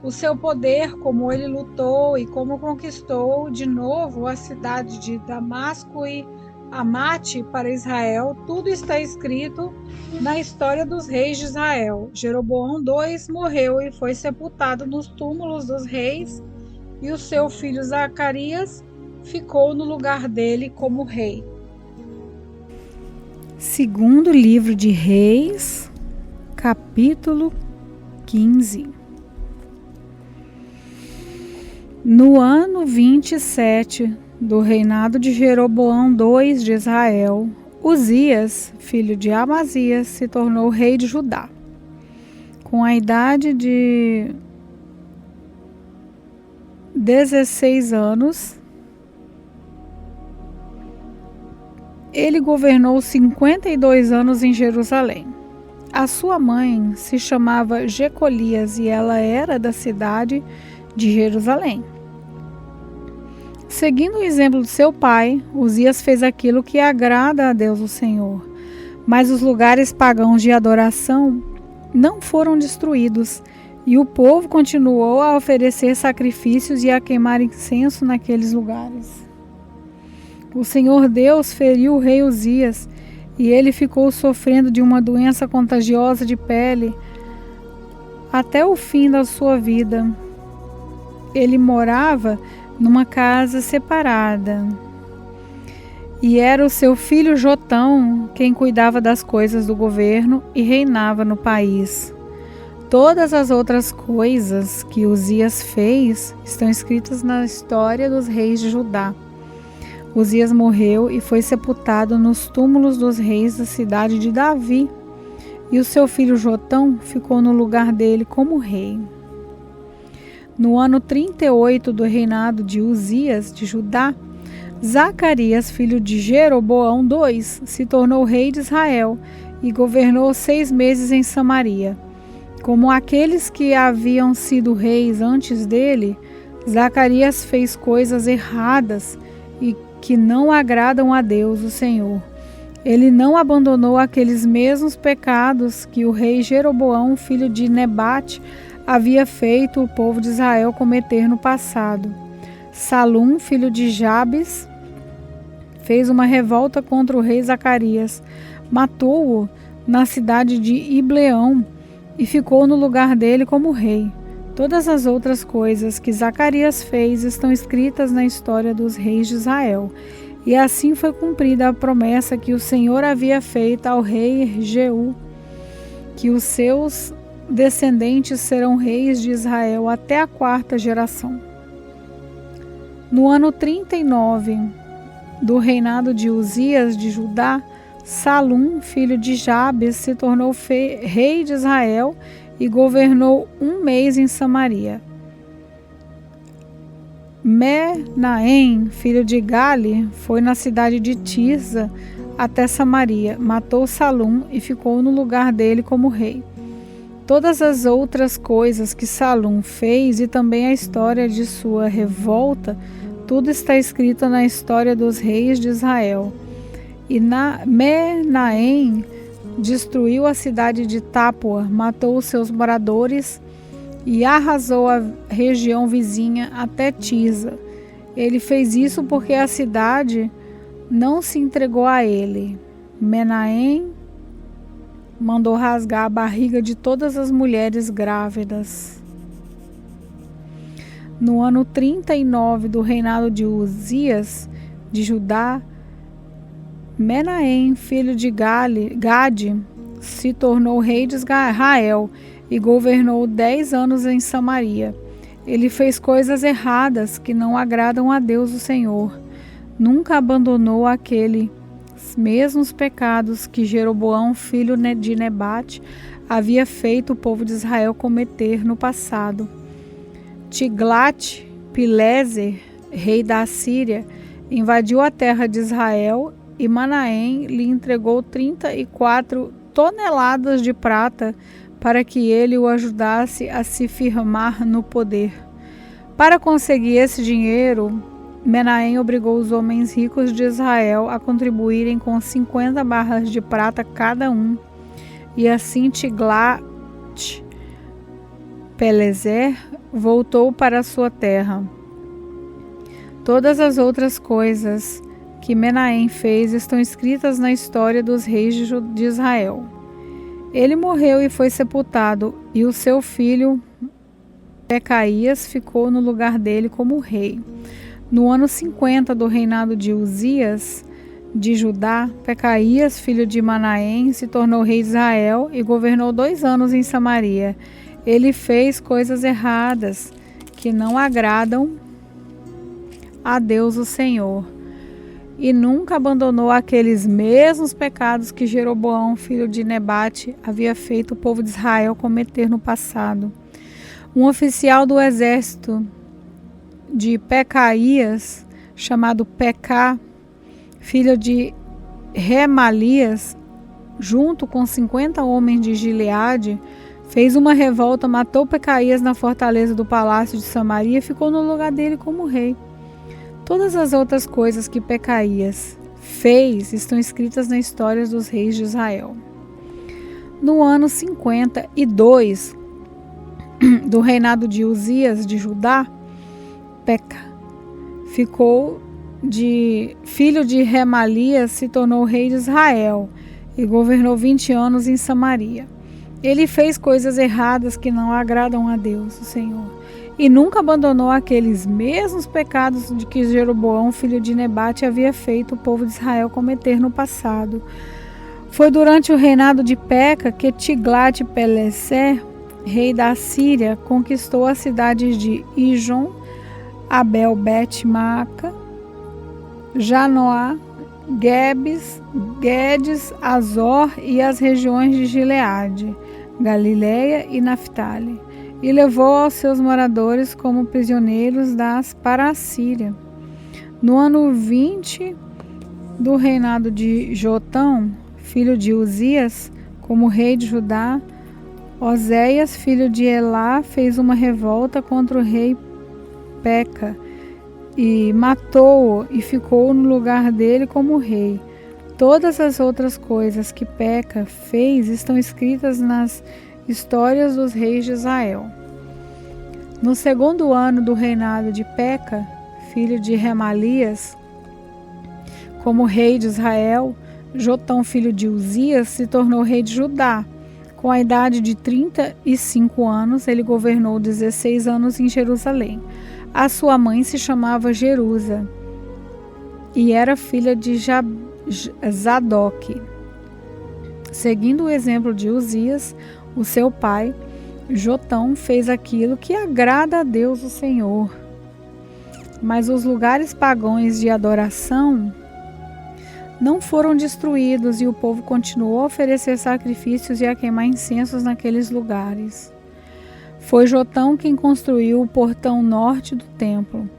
o seu poder, como ele lutou e como conquistou de novo a cidade de Damasco e Amate para Israel, tudo está escrito na história dos reis de Israel. Jeroboão II morreu e foi sepultado nos túmulos dos reis, e o seu filho Zacarias ficou no lugar dele como rei. Segundo livro de Reis, capítulo 15. No ano 27 do reinado de Jeroboão II de Israel, Uzias, filho de Amazias, se tornou rei de Judá. Com a idade de 16 anos, ele governou 52 anos em Jerusalém. A sua mãe se chamava Jecolias e ela era da cidade de Jerusalém. Seguindo o exemplo de seu pai, Uzias fez aquilo que agrada a Deus o Senhor. Mas os lugares pagãos de adoração não foram destruídos, e o povo continuou a oferecer sacrifícios e a queimar incenso naqueles lugares. O Senhor Deus feriu o rei Uzias, e ele ficou sofrendo de uma doença contagiosa de pele até o fim da sua vida. Ele morava numa casa separada, e era o seu filho Jotão quem cuidava das coisas do governo e reinava no país. Todas as outras coisas que Uzias fez estão escritas na história dos reis de Judá. Uzias morreu e foi sepultado nos túmulos dos reis da cidade de Davi, e o seu filho Jotão ficou no lugar dele como rei. No ano 38 do reinado de Uzias de Judá, Zacarias, filho de Jeroboão II, se tornou rei de Israel e governou 6 meses em Samaria. Como aqueles que haviam sido reis antes dele, Zacarias fez coisas erradas e que não agradam a Deus, o Senhor. Ele não abandonou aqueles mesmos pecados que o rei Jeroboão, filho de Nebate, havia feito o povo de Israel cometer no passado. Salum, filho de Jabes, fez uma revolta contra o rei Zacarias, matou-o na cidade de Ibleão e ficou no lugar dele como rei. Todas as outras coisas que Zacarias fez estão escritas na história dos reis de Israel. E assim foi cumprida a promessa que o Senhor havia feito ao rei Jeú, que os seus descendentes serão reis de Israel até a 4ª geração. No ano 39 do reinado de Uzias de Judá, Salum, filho de Jabes, se tornou rei de Israel e governou 1 mês em Samaria. Menahem, filho de Gali, foi na cidade de Tirza até Samaria, matou Salum e ficou no lugar dele como rei. Todas as outras coisas que Salum fez e também a história de sua revolta, tudo está escrito na história dos reis de Israel. E Menahem destruiu a cidade de Tápua, matou os seus moradores e arrasou a região vizinha até Tirza. Ele fez isso porque a cidade não se entregou a ele. Menahem mandou rasgar a barriga de todas as mulheres grávidas. No ano 39 do reinado de Uzias de Judá, Menahem, filho de Gade, se tornou rei de Israel e governou 10 anos em Samaria. Ele fez coisas erradas que não agradam a Deus o Senhor. Nunca abandonou aqueles mesmos pecados que Jeroboão, filho de Nebate, havia feito o povo de Israel cometer no passado. Tiglat-Pileser, rei da Assíria, invadiu a terra de Israel e Menahem lhe entregou 34 toneladas de prata para que ele o ajudasse a se firmar no poder. Para conseguir esse dinheiro, Menahem obrigou os homens ricos de Israel a contribuírem com 50 barras de prata cada um, e assim Tiglat-Pileser voltou para sua terra. Todas as outras coisas que Menahem fez estão escritas na história dos reis de Israel. Ele morreu e foi sepultado, e o seu filho Pecaías ficou no lugar dele como rei. No ano 50 do reinado de Uzias de Judá, Pecaías, filho de Menahem, se tornou rei de Israel e governou 2 anos em Samaria. Ele fez coisas erradas que não agradam a Deus o Senhor, e nunca abandonou aqueles mesmos pecados que Jeroboão, filho de Nebate, havia feito o povo de Israel cometer no passado. Um oficial do exército de Pecaías, chamado Pecá, filho de Remalias, junto com 50 homens de Gileade, fez uma revolta, matou Pecaías na fortaleza do palácio de Samaria e ficou no lugar dele como rei. Todas as outras coisas que Pecaías fez estão escritas na história dos reis de Israel. No ano 52 do reinado de Uzias de Judá, Peca filho de Remalias, se tornou rei de Israel e governou 20 anos em Samaria. Ele fez coisas erradas que não agradam a Deus, o Senhor, e nunca abandonou aqueles mesmos pecados de que Jeroboão, filho de Nebate, havia feito o povo de Israel cometer no passado. Foi durante o reinado de Peca que Tiglat-Pileser, rei da Assíria, conquistou as cidades de Ijon, Abel-Bet-Maaca, Janoá, Guedes, Azor e as regiões de Gileade, Galileia e Naftali, e levou aos seus moradores como prisioneiros para a Síria. No ano 20 do reinado de Jotão, filho de Uzias, como rei de Judá, Oséias, filho de Elá, fez uma revolta contra o rei Peca e matou-o e ficou no lugar dele como rei. Todas as outras coisas que Peca fez estão escritas nas histórias dos reis de Israel. No segundo ano do reinado de Peca, filho de Remalias, como rei de Israel, Jotão, filho de Uzias, se tornou rei de Judá. Com a idade de 35 anos, ele governou 16 anos em Jerusalém. A sua mãe se chamava Jerusa e era filha de Zadok. Seguindo o exemplo de Uzias, o seu pai, Jotão fez aquilo que agrada a Deus o Senhor. Mas os lugares pagãos de adoração não foram destruídos e o povo continuou a oferecer sacrifícios e a queimar incensos naqueles lugares. Foi Jotão quem construiu o portão norte do templo.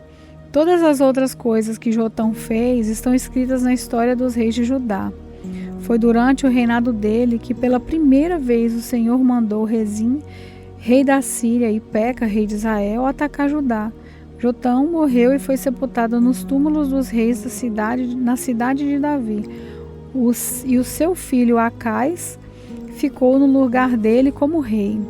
Todas as outras coisas que Jotão fez estão escritas na história dos reis de Judá. Foi durante o reinado dele que pela primeira vez o Senhor mandou Rezim, rei da Síria, e Peca, rei de Israel, atacar Judá. Jotão morreu e foi sepultado nos túmulos dos reis da cidade, na cidade de Davi. E o seu filho Acais ficou no lugar dele como rei.